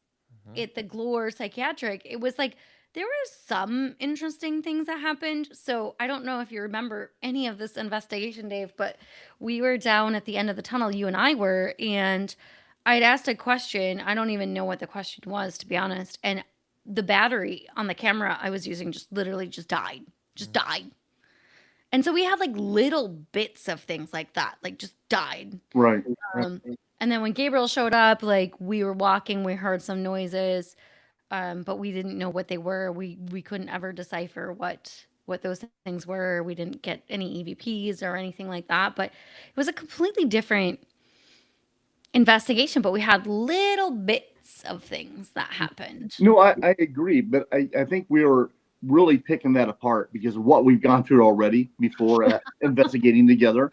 Speaker 1: Mhm.
Speaker 2: at the Glore Psychiatric, it was like there were some interesting things that happened. So I don't know if you remember any of this investigation, Dave, but we were down at the end of the tunnel, you and I were, and I'd asked a question. I don't even know what the question was, to be honest. And the battery on the camera I was using just literally just died. Just
Speaker 1: Mhm.
Speaker 2: died. And so we had like little bits of things like that, like just died.
Speaker 3: Right.
Speaker 2: Um, and then when Gabriel showed up, like we were walking, we heard some noises, but we didn't know what they were. We couldn't ever decipher what those things were. We didn't get any EVPs or anything like that. But it was a completely different investigation. But we had little bits of things that happened.
Speaker 3: No, I agree, but I think we were really picking that apart because of what we've gone through already before investigating together.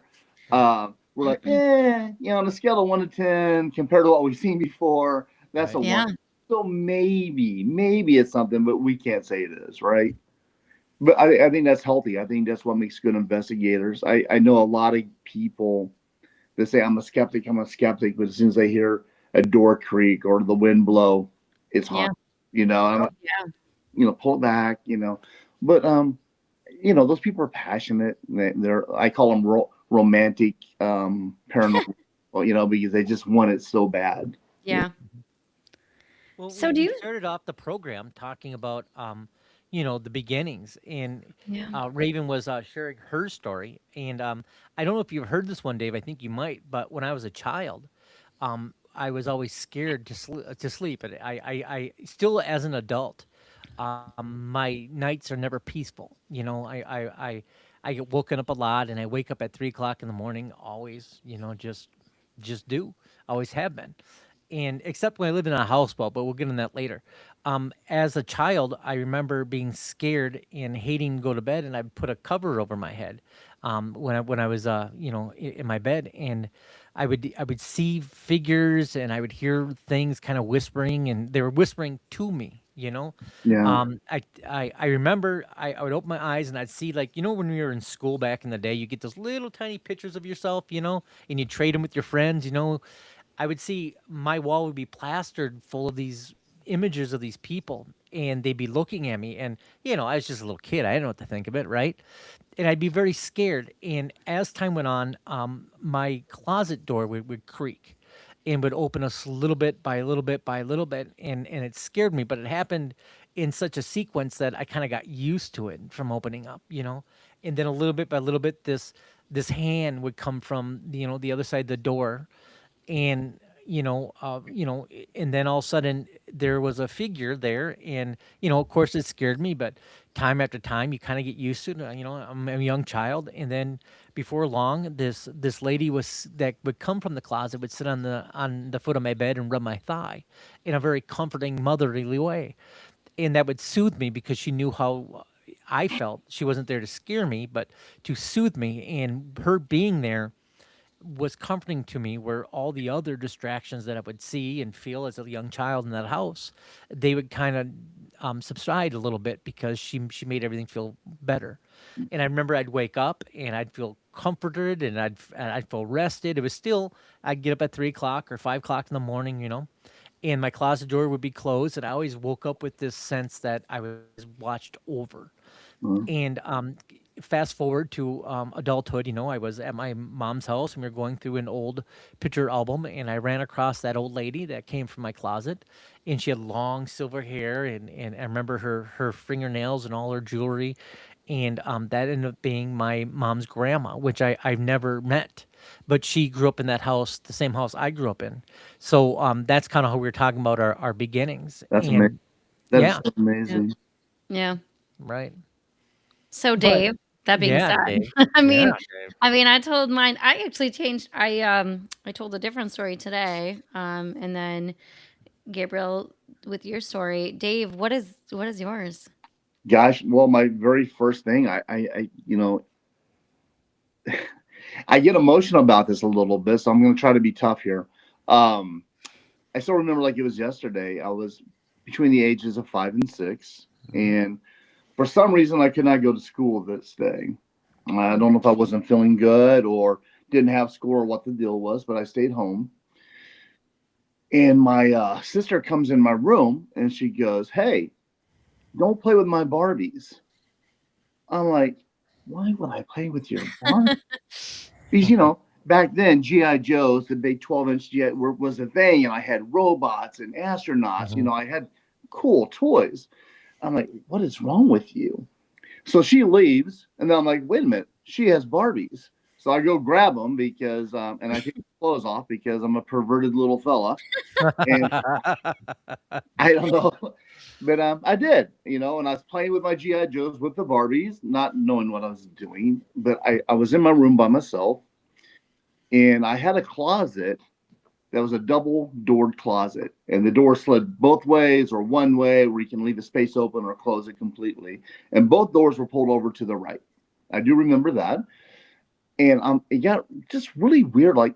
Speaker 3: We're like, on a scale of 1 to 10, compared to what we've seen before, that's a
Speaker 1: Right.
Speaker 3: one.
Speaker 2: Yeah,
Speaker 3: So maybe it's something, but we can't say it is, right? But I think that's healthy. I think that's what makes good investigators. I know a lot of people that say I'm a skeptic, but as soon as they hear a door creak or the wind blow, it's
Speaker 2: yeah,
Speaker 3: hard. I'm like,
Speaker 2: yeah,
Speaker 3: pull back, But those people are passionate. They're I call them romantic paranormal, because they just want it so bad.
Speaker 2: yeah.
Speaker 1: Well,
Speaker 2: So
Speaker 1: we,
Speaker 2: do
Speaker 1: we
Speaker 2: you?
Speaker 1: started off the program talking about the beginnings, and
Speaker 2: Yeah.
Speaker 1: Raven was sharing her story, and I don't know if you've heard this one, Dave. I think you might, but when I was a child, I was always scared to sleep, and I still as an adult, my nights are never peaceful. I get woken up a lot, and I wake up at 3 o'clock in the morning. Always, just do. Always have been, and except when I lived in a houseboat, but we'll get into that later. As a child, I remember being scared and hating to go to bed, and I'd put a cover over my head when I was in my bed, and I would see figures, and I would hear things kind of whispering, and they were whispering to me.
Speaker 3: Yeah,
Speaker 1: I remember I would open my eyes and I'd see, like, when we were in school back in the day, you get those little tiny pictures of yourself, and you trade them with your friends. I would see my wall would be plastered full of these images of these people, and they'd be looking at me, and I was just a little kid. I didn't know what to think of it, right? And I'd be very scared. And as time went on, my closet door would creak and would open us little bit by little bit by little bit, and it scared me. But it happened in such a sequence that I kind of got used to it from opening up. And then a little bit by little bit, this hand would come from the other side of the door, and and then all of a sudden there was a figure there, and of course it scared me, but time after time you kind of get used to it. I'm a young child, and then before long, this lady that would come from the closet would sit on the foot of my bed and rub my thigh in a very comforting, motherly way, and that would soothe me because she knew how I felt. She wasn't there to scare me, but to soothe me, and her being there was comforting to me were all the other distractions that I would see and feel as a young child in that house. They would kind of subside a little bit because she made everything feel better. And I remember I'd wake up and I'd feel comforted and I'd feel rested. It was still I'd get up at 3 o'clock or 5 o'clock in the morning, and my closet door would be closed, and I always woke up with this sense that I was watched over.
Speaker 3: Mm.
Speaker 1: And fast forward to adulthood, I was at my mom's house and we were going through an old picture album, and I ran across that old lady that came from my closet, and she had long silver hair, and I remember her fingernails and all her jewelry, and that ended up being my mom's grandma, which I've never met, but she grew up in that house, the same house I grew up in. So that's kind of how we were talking about our beginnings,
Speaker 3: That's amazing.
Speaker 1: and
Speaker 3: That is
Speaker 1: yeah,
Speaker 3: so amazing.
Speaker 2: Yeah.
Speaker 1: right,
Speaker 2: So
Speaker 1: but
Speaker 2: Dave, that being
Speaker 1: yeah,
Speaker 2: said,
Speaker 1: Dave,
Speaker 2: I
Speaker 1: yeah,
Speaker 2: mean,
Speaker 1: Dave.
Speaker 2: I told mine. I actually changed. I told a different story today. And then Gabriel, with your story, Dave, what is yours?
Speaker 3: Gosh, well, my very first thing, I get emotional about this a little bit, so I'm going to try to be tough here. Um, I still remember like it was yesterday. I was between the ages of 5 and 6,
Speaker 1: Mhm.
Speaker 3: and for some reason, I could not go to school this day. I don't know if I wasn't feeling good or didn't have school or what the deal was, but I stayed home. And my sister comes in my room and she goes, "Hey, don't play with my Barbies." I'm like, "Why would I play with your Barbies?" Because back then GI Joes, the big 12-inch GI was a thing, and I had robots and astronauts.
Speaker 1: Mhm.
Speaker 3: I had cool toys. I'm like, "What is wrong with you?" So she leaves, and then I'm like, "Wait a minute, she has Barbies." So I go grab them because, and I take the clothes off because I'm a perverted little fella, and I don't know, but I did, and I was playing with my GI Joes with the Barbies, not knowing what I was doing. But I was in my room by myself, and I had a closet that was a double doored closet, and the door slid both ways or one way, where you can leave the space open or close it completely. And both doors were pulled over to the right. I do remember that, and it got just really weird, like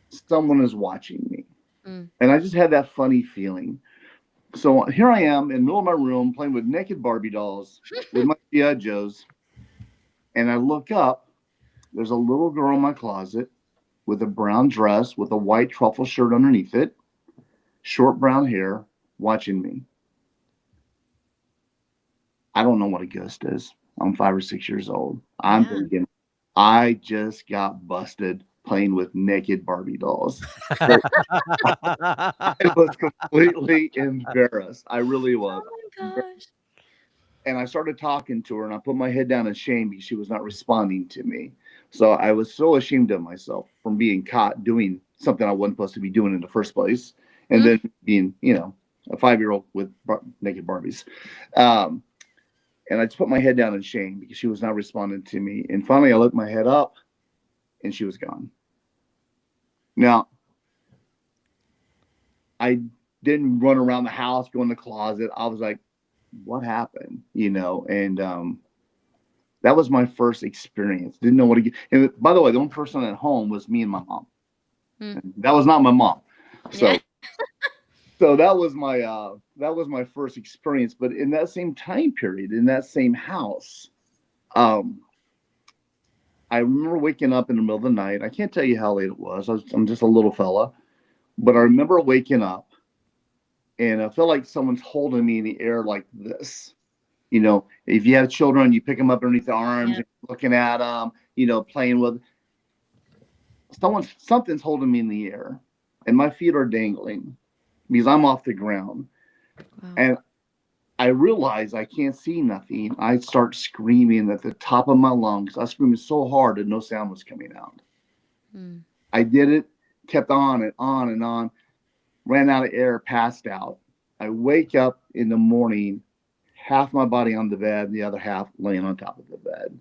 Speaker 3: someone is watching me,
Speaker 2: Mm.
Speaker 3: and I just had that funny feeling. So here I am in the middle of my room playing with naked Barbie dolls with my GI Joes, and I look up. There's a little girl in my closet with a brown dress with a white truffle shirt underneath it, short brown hair, watching me. I don't know what a ghost is. I'm 5 or 6 years old. I'm
Speaker 2: Yeah.
Speaker 3: thinking, I just got busted playing with naked Barbie dolls. So I was completely embarrassed. I really was.
Speaker 2: Oh my gosh.
Speaker 3: And I started talking to her, and I put my head down in shame because she was not responding to me. So I was so ashamed of myself from being caught doing something I wasn't supposed to be doing in the first place, and
Speaker 2: Mm.
Speaker 3: then being, a 5-year-old with naked Barbies. Um, and I just put my head down in shame because she was not responding to me. And finally, I looked my head up, and she was gone. Now, I didn't run around the house, go in the closet. I was like, what happened? And that was my first experience. Didn't know what to get. And by the way, the only person at home was me and my mom.
Speaker 2: Mm.
Speaker 3: And that was not my mom.
Speaker 2: Yeah.
Speaker 3: So that was my first experience. But in that same time period, in that same house, um, I remember waking up in the middle of the night. I can't tell you how late it was. I'm just a little fella, but I remember waking up, and I felt like someone's holding me in the air like this. If you have children, you pick them up underneath the arms
Speaker 2: Yeah.
Speaker 3: and looking at them, playing with something's holding me in the air, and my feet are dangling because I'm off the ground.
Speaker 2: Wow.
Speaker 3: And I realize I can't see nothing. I start screaming at the top of my lungs. I screamed so hard that no sound was coming out.
Speaker 2: Mm.
Speaker 3: I did it, kept on and on and on, ran out of air, passed out. I wake up in the morning, half my body on the bed, the other half laying on top of the bed.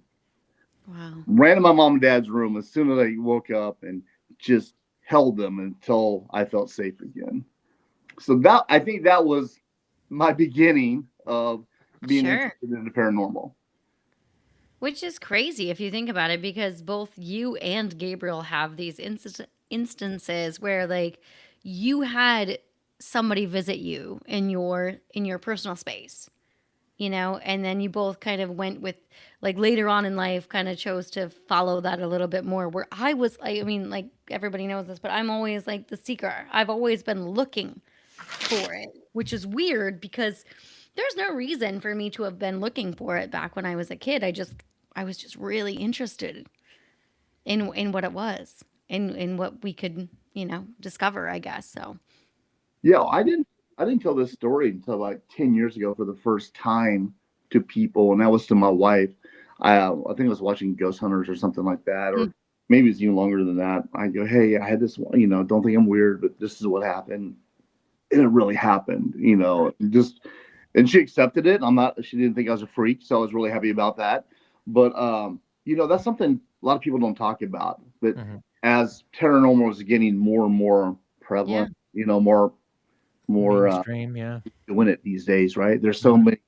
Speaker 2: Wow.
Speaker 3: Ran to my mom and dad's room as soon as I woke up and just held them until I felt safe again. So I think that was my beginning of being
Speaker 2: Sure.
Speaker 3: interested in the paranormal.
Speaker 2: Which is crazy if you think about it, because both you and Gabriel have these instances where like you had somebody visit you in your personal space, you know, and then you both kind of went with like later on in life kind of chose to follow that a little bit more. Where I mean, like everybody knows this, but I'm always like the seeker. I've always been looking for it, which is weird because there's no reason for me to have been looking for it back when I was a kid. I was just really interested in what it was, in what we could, you know, discover, I guess. So,
Speaker 3: Yeah, I didn't tell this story until like 10 years ago for the first time to people, and that was to my wife. I think I was watching Ghost Hunters or something like that, or
Speaker 2: mm,
Speaker 3: maybe it's even longer than that. I go, hey, I had this one, don't think I'm weird, but this is what happened. And it really happened, and she accepted it. She didn't think I was a freak, so I was really happy about that. But that's something a lot of people don't talk about. But
Speaker 1: Hmm.
Speaker 3: as paranormal is getting more and more
Speaker 2: yeah,
Speaker 3: prevalent, more
Speaker 1: Mainstream, yeah.
Speaker 3: doing it these days, right? There's so
Speaker 1: Mhm.
Speaker 3: many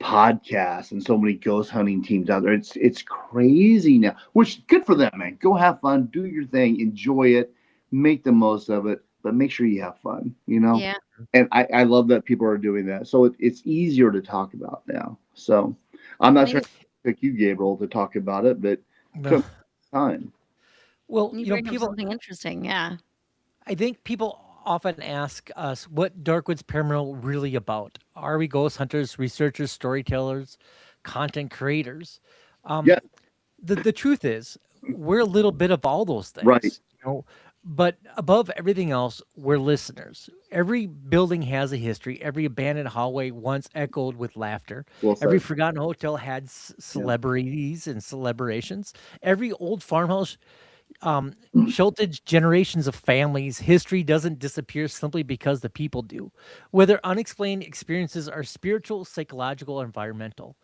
Speaker 3: podcasts and so many ghost hunting teams out there. It's crazy now. Which good for them, man. Go have fun, do your thing, enjoy it, make the most of it, but make sure you have fun.
Speaker 2: yeah.
Speaker 3: And I love that people are doing that. So it's easier to talk about now. So I'm
Speaker 2: I
Speaker 3: not
Speaker 2: think
Speaker 3: trying to
Speaker 2: it's
Speaker 3: pick you, Gabriel, to talk about it, but
Speaker 1: Well,
Speaker 3: took time.
Speaker 1: well,
Speaker 2: you bring up something interesting. Yeah.
Speaker 1: I think people often ask us what Darkwood's Paranormal really about. Are we ghost hunters, researchers, storytellers, content creators? Um,
Speaker 3: Yeah,
Speaker 1: the truth is, we're a little bit of all those
Speaker 3: right.
Speaker 1: things, but above everything else, we're listeners. Every building has a history. Every abandoned hallway once echoed with laughter.
Speaker 3: Well
Speaker 1: Every
Speaker 3: said.
Speaker 1: forgotten hotel had
Speaker 3: Yeah.
Speaker 1: celebrities and celebrations. Every old farmhouse Schultage generations of families. History doesn't disappear simply because the people do. Whether unexplained experiences are spiritual, psychological, or environmental.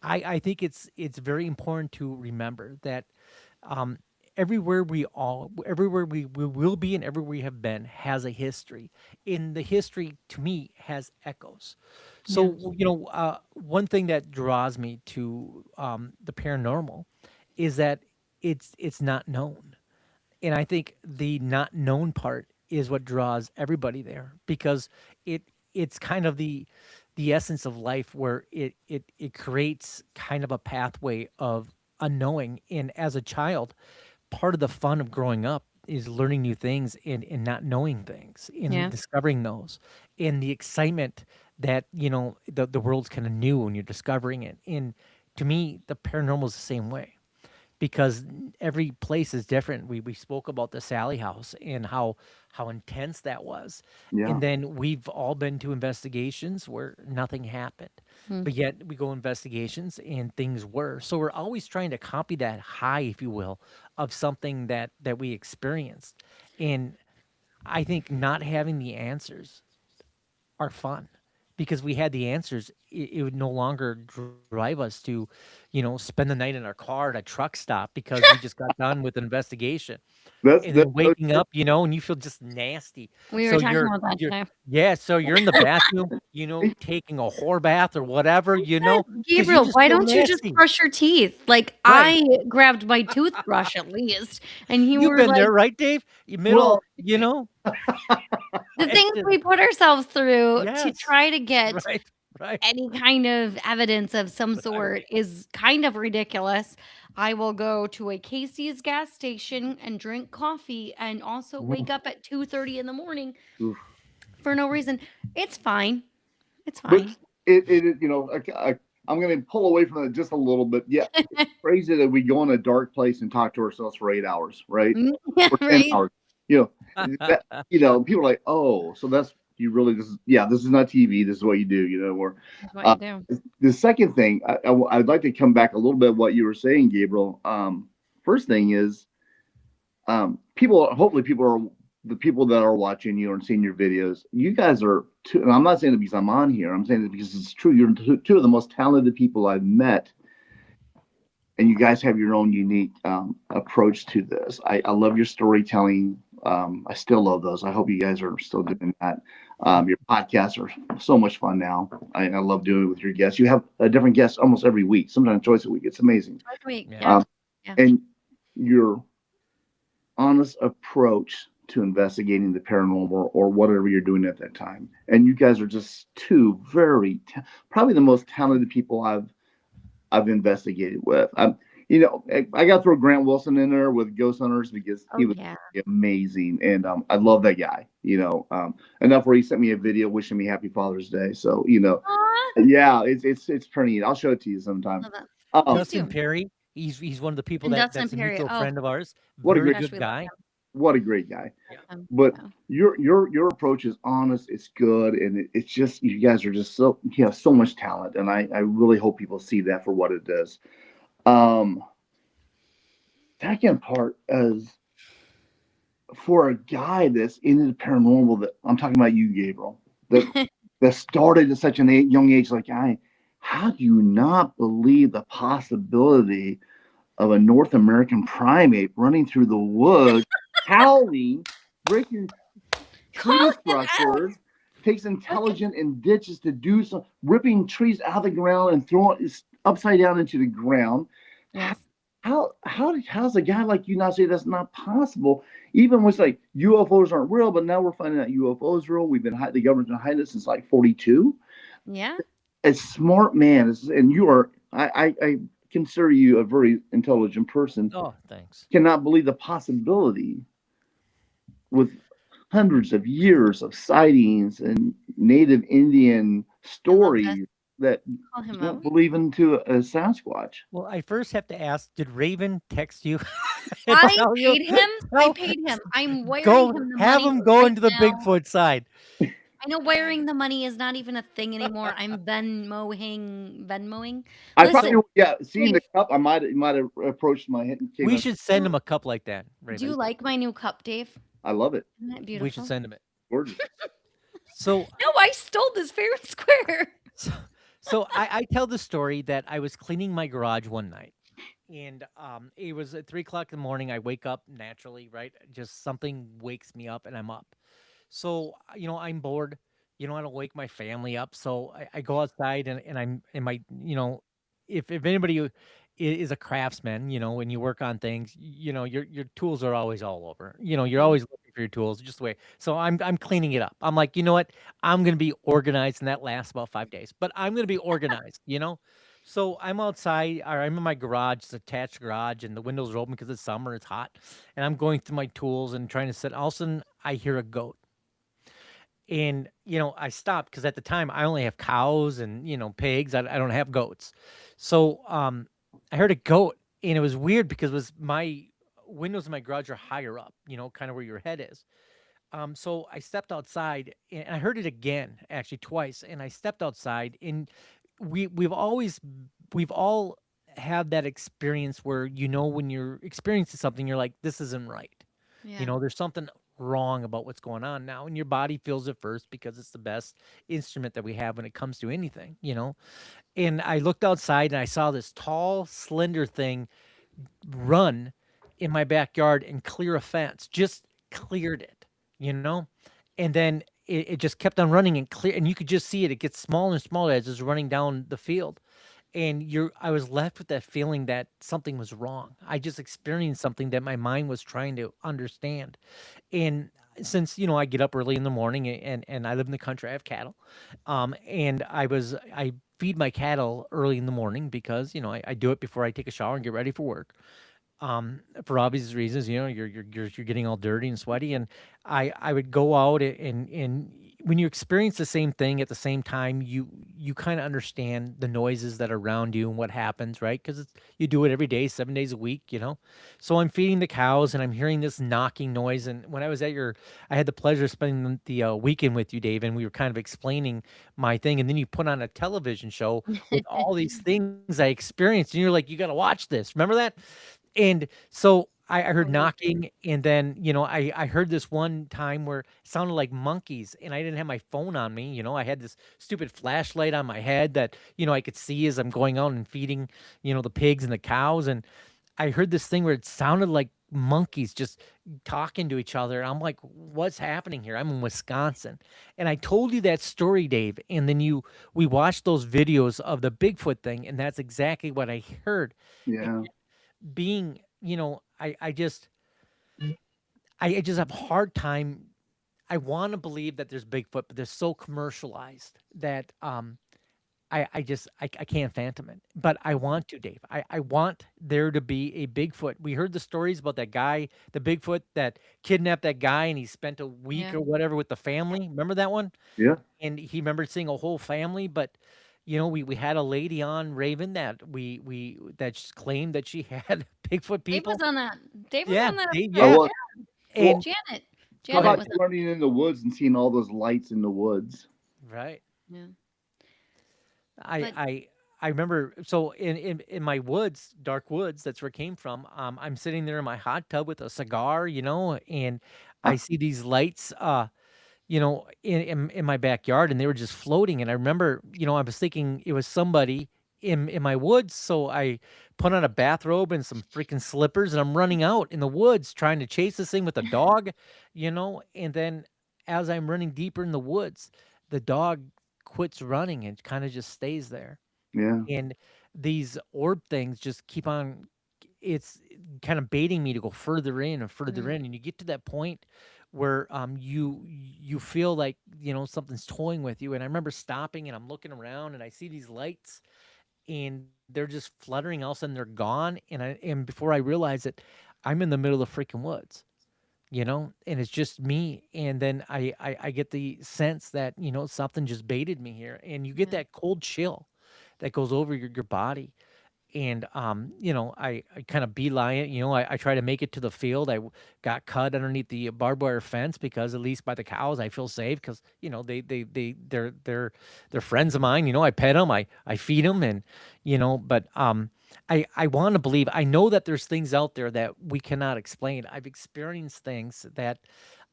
Speaker 1: I think it's very important to remember that um, everywhere we will be and everywhere we have been has a history. In the history, to me, has echoes.
Speaker 2: Yeah.
Speaker 1: So one thing that draws me to the paranormal is that it's not known, and I think the not known part is what draws everybody there because it it's kind of the essence of life where it creates kind of a pathway of unknowing. And as a child, part of the fun of growing up is learning new things and not knowing things and
Speaker 2: Yeah.
Speaker 1: discovering those, and the excitement that the world's kind of new and you're discovering it. And to me, the paranormal is the same way because every place is different. We spoke about the Sally House and how intense that was,
Speaker 3: Yeah.
Speaker 1: and then we've all been to investigations where nothing happened,
Speaker 2: Mm.
Speaker 1: but yet we go investigations and things were. So we're always trying to copy that high, if you will, of something that we experienced, and I think not having the answers are fun because we had the answers. It would no longer drive us to, spend the night in our car at a truck stop because we just got done with an investigation, and
Speaker 3: That's
Speaker 1: then
Speaker 3: so
Speaker 1: waking
Speaker 3: true.
Speaker 1: up, and you feel just nasty.
Speaker 2: We were
Speaker 1: So
Speaker 2: talking about that
Speaker 1: you're
Speaker 2: today.
Speaker 1: yeah, so you're in the bathroom, taking a whore bath or whatever,
Speaker 2: Yes,
Speaker 1: because you
Speaker 2: Gabriel,
Speaker 1: just
Speaker 2: why
Speaker 1: feel
Speaker 2: don't you just
Speaker 1: nasty.
Speaker 2: brush your teeth? Like
Speaker 1: Right.
Speaker 2: I grabbed my toothbrush at least, and you
Speaker 1: You've
Speaker 2: were
Speaker 1: been
Speaker 2: like,
Speaker 1: there, right, Dave? You
Speaker 3: Well,
Speaker 1: middle,
Speaker 2: the
Speaker 1: it's
Speaker 2: things
Speaker 1: just
Speaker 2: we put ourselves through to
Speaker 1: yes.
Speaker 2: try to get
Speaker 1: Right, right.
Speaker 2: any kind of evidence of some
Speaker 1: Right.
Speaker 2: sort is kind of ridiculous. I will go to a Casey's gas station and drink coffee and also wake up at 2:30 in the morning
Speaker 3: oof.
Speaker 2: for no reason. It's fine. It's
Speaker 3: But
Speaker 2: fine.
Speaker 3: I'm going to pull away from that just a little bit. Yeah, it's crazy that we go in a dark place and talk to ourselves for 8 hours, right?
Speaker 2: Yeah,
Speaker 3: Or 10
Speaker 2: right?
Speaker 3: hours. You people are like, oh, so that's you really this is not TV. This is what you do. Or
Speaker 2: That's what
Speaker 3: uh,
Speaker 2: you do.
Speaker 3: the second thing, I'd like to come back a little bit what you were saying, Gabriel. First thing is hopefully people are the people that are watching you and seeing your videos. You guys are two, and I'm not saying it because I'm on here. I'm saying it because it's true. You're two of the most talented people I've met, and you guys have your own unique approach to this. I love your storytelling. I still love those. I hope you guys are still doing that. Your podcasts are so much fun now. I love doing it with your guests. You have a different guest almost every week, sometimes twice a week. It's amazing.
Speaker 2: Last week.
Speaker 1: Yeah.
Speaker 2: Yeah.
Speaker 3: Um,
Speaker 2: Yeah.
Speaker 3: and your honest approach to investigating the paranormal or whatever you're doing at that time. And you guys are just two probably the most talented people I've investigated with. I got to throw Grant Wilson in there with Ghost Hunters because
Speaker 2: Oh
Speaker 3: he was
Speaker 2: yeah.
Speaker 3: amazing, and I love that guy. Enough where he sent me a video wishing me Happy Father's Day. So
Speaker 2: Aw.
Speaker 3: yeah, it's pretty neat. I'll show it to you sometime.
Speaker 2: Love that.
Speaker 3: Um,
Speaker 2: Please
Speaker 1: Dustin
Speaker 2: do.
Speaker 1: Perry, he's one of the people
Speaker 2: And
Speaker 1: that's
Speaker 2: Dustin
Speaker 1: a
Speaker 2: Perry.
Speaker 1: mutual
Speaker 2: Oh
Speaker 1: friend of ours.
Speaker 3: what a
Speaker 1: Very
Speaker 3: great,
Speaker 2: gosh,
Speaker 1: good
Speaker 2: we love
Speaker 1: guy.
Speaker 2: him.
Speaker 3: what a great guy.
Speaker 1: Yeah.
Speaker 3: But
Speaker 2: Yeah.
Speaker 3: your approach is honest, it's good, and it's just you guys are just so much talent, and I really hope people see that for what it is. Um, Second part is for a guy that's into the paranormal, that I'm talking about you, Gabriel, that started at such a young age. Like, how do you not believe the possibility of a North American primate running through the woods, howling, breaking tree
Speaker 2: Call it out.
Speaker 3: structures, takes intelligent and ditches to do some, ripping trees out of the ground and throwing it upside down into the ground?
Speaker 2: Yes.
Speaker 3: How's a guy like you not say that's not possible? Even with like UFOs aren't real, but now we're finding out UFOs real. The government's been hiding it since like 42.
Speaker 2: Yeah.
Speaker 3: A smart man, and you are. I consider you a very intelligent person.
Speaker 1: Oh, thanks.
Speaker 3: Cannot believe the possibility with hundreds of years of sightings and native Indian
Speaker 2: I love this.
Speaker 3: stories that
Speaker 2: Call him
Speaker 3: don't
Speaker 2: out.
Speaker 3: believe into a Sasquatch.
Speaker 1: Well, I first have to ask, did Raven text you and
Speaker 2: I
Speaker 1: tell you?
Speaker 2: paid him. I
Speaker 1: No,
Speaker 2: paid him. I'm wiring
Speaker 1: go
Speaker 2: him the
Speaker 1: have
Speaker 2: money
Speaker 1: him go
Speaker 2: right
Speaker 1: into the
Speaker 2: now.
Speaker 1: Bigfoot side.
Speaker 2: I know wiring the money is not even a thing anymore. I'm Venmoing.
Speaker 3: I
Speaker 2: Listen,
Speaker 3: probably seeing the
Speaker 2: Dave,
Speaker 3: cup. I might have approached my head and came
Speaker 1: We
Speaker 3: up.
Speaker 1: should send him
Speaker 2: do
Speaker 1: a cup like that,
Speaker 2: do you
Speaker 1: Raven.
Speaker 2: like my new cup, Dave?
Speaker 3: I love it.
Speaker 2: Isn't that
Speaker 1: We should
Speaker 2: beautiful?
Speaker 1: send him it.
Speaker 3: Gorgeous.
Speaker 1: So,
Speaker 2: No, I stole this fair and square.
Speaker 1: so, so I tell the story that I was cleaning my garage one night, and it was at 3 o'clock in the morning. I wake up naturally, right? Just something wakes me up, and I'm up. So, I'm bored. I don't wake my family up. So I go outside and I'm in my, if anybody is a craftsman, when you work on things, your tools are always all over. You're
Speaker 2: Mhm.
Speaker 1: always looking for your tools, just the way. So I'm cleaning it up. I'm like, you know what? I'm gonna be organized, and that lasts about 5 days. But I'm gonna be organized. So I'm outside, or I'm in my garage, it's attached garage, and the windows are open because it's summer, it's hot, and I'm going through my tools and trying to set. All of a sudden, I hear a goat. And, I stopped because at the time I only have cows and, pigs. I don't have goats. So I heard a goat, and it was weird because it was my windows in my garage are higher up, kind of where your head is. So I stepped outside and I heard it again, actually twice. And I stepped outside, and we've all had that experience where, when you're experiencing something, you're like, this isn't right.
Speaker 2: Yeah.
Speaker 1: There's something wrong about what's going on now, and your body feels it first because it's the best instrument that we have when it comes to anything. And I looked outside and I saw this tall, slender thing run in my backyard and clear a fence, just cleared it. And then it just kept on running and clear, and you could just see it. It gets smaller and smaller as it's running down the field. And I was left with that feeling that something was wrong. I just experienced something that my mind was trying to understand. And since I get up early in the morning, and I live in the country, I have cattle, and I feed my cattle early in the morning because I do it before I take a shower and get ready for work. For obvious reasons, you're getting all dirty and sweaty, and I would go out, and when you experience the same thing at the same time, you kind of understand the noises that are around you and what happens, right? Because you do it every day, 7 days a week. So I'm feeding the cows, and I'm hearing this knocking noise. And when I was I had the pleasure of spending the weekend with you, Dave, and we were kind of explaining my thing, and then you put on a television show with all these things I experienced, and you're like, you got to watch this. Remember that? And so I heard
Speaker 2: Oh,
Speaker 1: knocking, and then, I heard this one time where it sounded like monkeys, and I didn't have my phone on me. I had this stupid flashlight on my head that, I could see as I'm going out and feeding, the pigs and the cows. And I heard this thing where it sounded like monkeys just talking to each other. I'm like, what's happening here? I'm in Wisconsin. And I told you that story, Dave, and then we watched those videos of the Bigfoot thing, and that's exactly what I heard. And
Speaker 3: Yeah.
Speaker 1: being, I just have a hard time. I want to believe that there's Bigfoot, but they're so commercialized that I can't phantom it. But I want to, Dave. I want there to be a Bigfoot. We heard the stories about that guy, the Bigfoot that kidnapped that guy, and he spent a week
Speaker 2: Yeah.
Speaker 1: or whatever with the family. Remember that one?
Speaker 3: Yeah.
Speaker 1: And he remembered seeing a whole family. But we had a lady on Raven that claimed that she had Bigfoot
Speaker 2: Dave was
Speaker 1: people.
Speaker 2: on that. Dave was
Speaker 1: Yeah,
Speaker 2: on that
Speaker 3: Oh,
Speaker 1: yeah.
Speaker 2: episode.
Speaker 3: well,
Speaker 2: Yeah.
Speaker 3: well,
Speaker 1: And
Speaker 2: Janet.
Speaker 3: how
Speaker 1: go
Speaker 2: Janet
Speaker 1: ahead.
Speaker 3: about
Speaker 2: was
Speaker 3: you running in the woods and seeing all those lights in the woods?
Speaker 1: Right.
Speaker 2: Yeah.
Speaker 1: I
Speaker 2: But
Speaker 1: I I remember so in my woods, dark woods, that's where it came from. I'm sitting there in my hot tub with a cigar, and I see these lights in my backyard, and they were just floating. And I remember, I was thinking it was somebody in my woods, so I put on a bathrobe and some freaking slippers, and I'm running out in the woods trying to chase this thing with a dog, and then as I'm running deeper in the woods, the dog quits running and kind of just stays there.
Speaker 3: Yeah.
Speaker 1: And these orb things just keep on it's kind of baiting me to go further in and further
Speaker 2: mm,
Speaker 1: in, and you get to that point where you feel like something's toying with you. And I remember stopping and I'm looking around and I see these lights and they're just fluttering. All of a sudden they're gone, and before I realize it, I'm in the middle of the freaking woods, and it's just me. And then I get the sense that something just baited me here, and you get
Speaker 2: yeah.
Speaker 1: that cold chill that goes over your body. And I kind of beeline it. I try to make it to the field. Got cut underneath the barbed wire fence because at least by the cows I feel safe, because they're friends of mine. I pet them, I feed them, and but I want to believe. I know that there's things out there that we cannot explain. I've experienced things that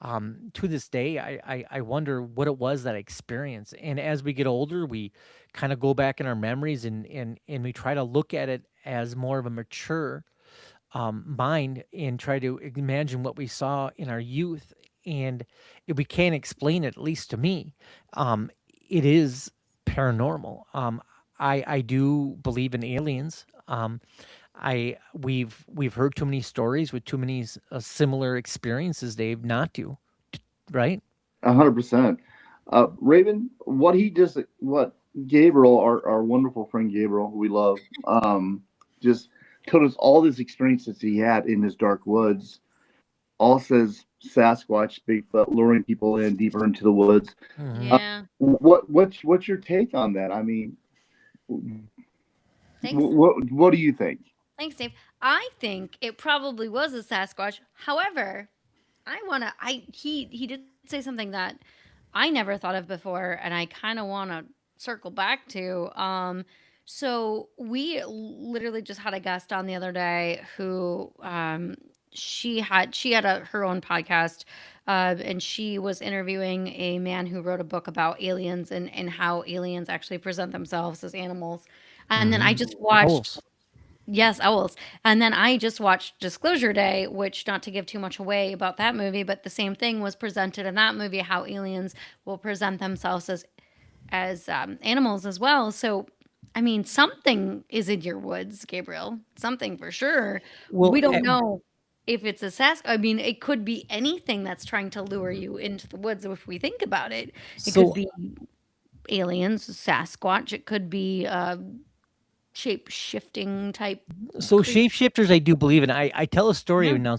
Speaker 1: to this day I wonder what it was that I experienced. And as we get older, we kind of go back in our memories, and we try to look at it as more of a mature mind and try to imagine what we saw in our youth. And if we can't explain it, at least to me, it is paranormal. I do believe in aliens. We've heard too many stories with too many similar experiences, Dave, not to, right?
Speaker 3: 100%. Raven, what Gabriel, our wonderful friend Gabriel, who we love, just told us all these experiences he had in his dark woods. All says Sasquatch, Bigfoot, luring people in deeper into the woods.
Speaker 1: Hmm.
Speaker 2: Yeah.
Speaker 3: What's your take on that? I mean,
Speaker 2: Thanks.
Speaker 3: what do you think?
Speaker 2: Thanks, Dave. I think it probably was a Sasquatch. However, he did say something that I never thought of before, and I kind of want to circle back to. So we literally just had a guest on the other day who she had her own podcast, and she was interviewing a man who wrote a book about aliens and how aliens actually present themselves as animals. And then I
Speaker 1: Hmm.
Speaker 2: just watched.
Speaker 1: Owls.
Speaker 2: Yes, owls. And then I just watched Disclosure Day, which, not to give too much away about that movie, but the same thing was presented in that movie, how aliens will present themselves as animals as well. So, I mean, something is in your woods, Gabriel. Something for sure.
Speaker 1: Well,
Speaker 2: We don't know if it's a I mean, it could be anything that's trying to lure you into the woods. If we think about it, it could
Speaker 1: so
Speaker 2: be aliens, Sasquatch. It could be shape shifting type
Speaker 1: So
Speaker 2: creature.
Speaker 1: shapeshifters, I do believe in. I tell a story
Speaker 2: Yeah.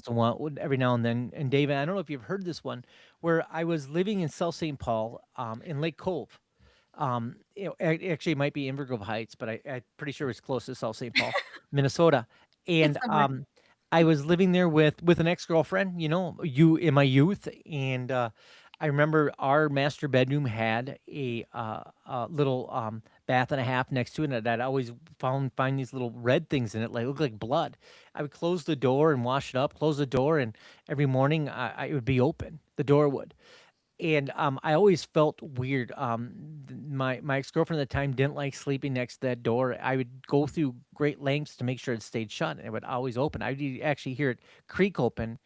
Speaker 1: every now and then. And David, I don't know if you've heard this one, where I was living in South St. Paul, in Lake Cove. Actually, it might be Invergrove Heights, but I'm pretty sure it's close to South St. Paul, Minnesota.
Speaker 2: It's
Speaker 1: And
Speaker 2: somewhere.
Speaker 1: I was living there with an ex girlfriend. You in my youth, and I remember our master bedroom had a little bath and a half next to it, and I'd always find these little red things in it, like look like blood. I would close the door and wash it up, close the door, and every morning it would be open. The door would. And I always felt weird. My ex girlfriend at the time didn't like sleeping next to that door. I would go through great lengths to make sure it stayed shut, and it would always open. I'd actually hear it creak open,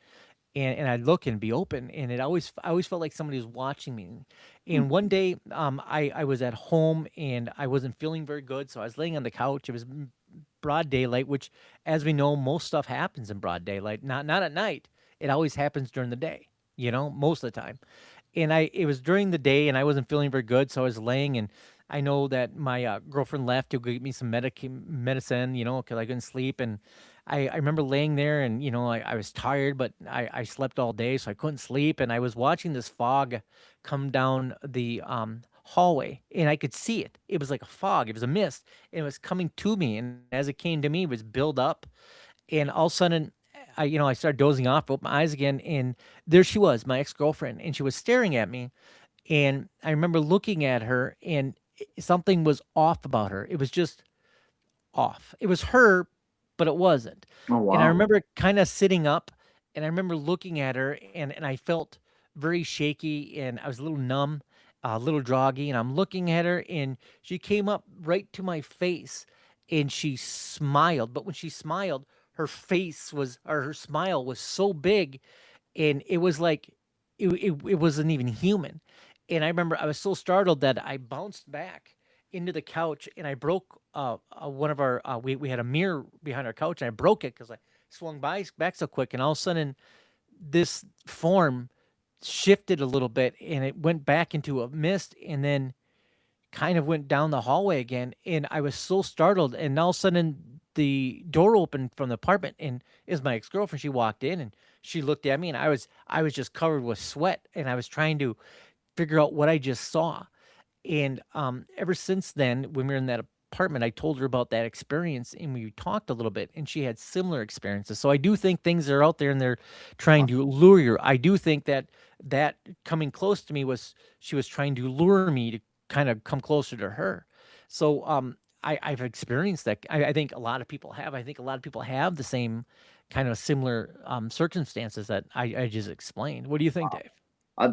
Speaker 1: and I'd look and be open, and I always felt like somebody was watching me. And one day, I was at home and I wasn't feeling very good, so I was laying on the couch. It was broad daylight, which, as we know, most stuff happens in broad daylight. Not at night. It always happens during the day. Most of the time. And it was during the day, and I wasn't feeling very good, so I was laying, and I know that my girlfriend left to go get me some medicine, because I couldn't sleep, and I remember laying there, and I was tired, but I slept all day, so I couldn't sleep, and I was watching this fog come down the hallway, and I could see it. It was like a fog. It was a mist, and it was coming to me, and as it came to me, it was build up, and all of a sudden, I started dozing off, opened my eyes again, and there she was, my ex-girlfriend, and she was staring at me. And I remember looking at her, and something was off about her. It was just off. It was her, but it wasn't.
Speaker 3: Oh
Speaker 1: And I
Speaker 3: wow.
Speaker 1: remember kind of sitting up, and I remember looking at her, and I felt very shaky, and I was a little numb, a little droggy, and I'm looking at her, and she came up right to my face, and she smiled. But when she smiled, her smile was so big, and it was like it wasn't even human. And I remember I was so startled that I bounced back into the couch, and I broke one of our we had a mirror behind our couch, and I broke it because I swung back so quick, and all of a sudden this form shifted a little bit, and it went back into a mist, and then kind of went down the hallway again, and I was so startled, and all of a sudden the door opened from the apartment, and it was my ex-girlfriend. She walked in, and she looked at me, and I was just covered with sweat, and I was trying to figure out what I just saw. And ever since then, when we were in that apartment, I told her about that experience, and we talked a little bit, and she had similar experiences. So I do think things are out there, and they're trying to lure you. I do think that coming close to me was she was trying to lure me to kind of come closer to her. So I've experienced that. I think a lot of people have. I think a lot of people have the same kind of similar circumstances that I just explained. What do you think, Dave?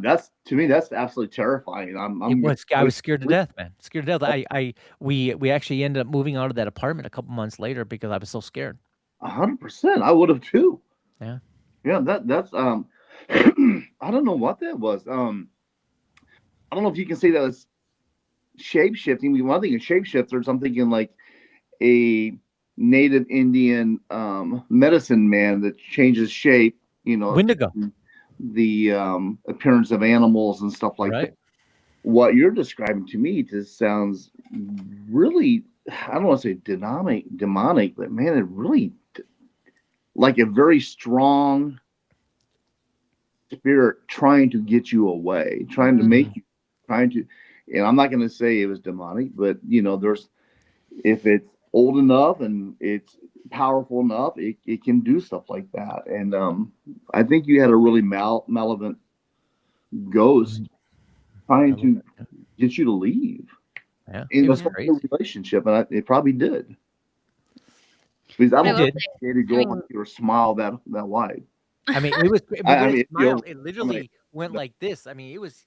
Speaker 3: That's to me, that's absolutely terrifying.
Speaker 1: It
Speaker 3: I'm
Speaker 1: was I was scared to death, man. Scared to death. We actually ended up moving out of that apartment a couple months later because I was so scared.
Speaker 3: 100%. I would have too.
Speaker 1: Yeah.
Speaker 3: Yeah, that's I don't know what that was. I don't know if you can say that as shape shifting. One thing is shapeshifters. I'm thinking like a native Indian medicine man that changes shape.
Speaker 1: Wendigo,
Speaker 3: The appearance of animals and stuff like that.
Speaker 1: right?
Speaker 3: What you're describing to me just sounds really, I don't want to say demonic, but man, it really like a very strong spirit trying to get you away, trying to make
Speaker 1: Mhm.
Speaker 3: you, trying to, and I'm not going to say it was demonic, but there's, if it's old enough and it's powerful enough, it can do stuff like that. And I think you had a really malevolent ghost
Speaker 1: Mhm. A
Speaker 3: trying
Speaker 1: little
Speaker 3: to
Speaker 1: bit. Yeah.
Speaker 3: get you to leave
Speaker 1: Yeah.
Speaker 3: in
Speaker 1: It
Speaker 3: the
Speaker 1: was
Speaker 2: Yeah.
Speaker 3: sort
Speaker 1: crazy.
Speaker 3: relationship, and it probably did. Because I
Speaker 2: But I
Speaker 1: It
Speaker 3: don't
Speaker 2: will
Speaker 3: think
Speaker 1: did.
Speaker 2: say,
Speaker 3: you dated a
Speaker 2: I
Speaker 3: girl like
Speaker 2: mean,
Speaker 3: your smile that wide.
Speaker 1: I mean, it was but
Speaker 3: I
Speaker 1: when
Speaker 3: mean,
Speaker 1: it
Speaker 3: if
Speaker 1: smiled,
Speaker 3: you're,
Speaker 1: it
Speaker 3: I mean,
Speaker 1: literally went like this. I mean, it was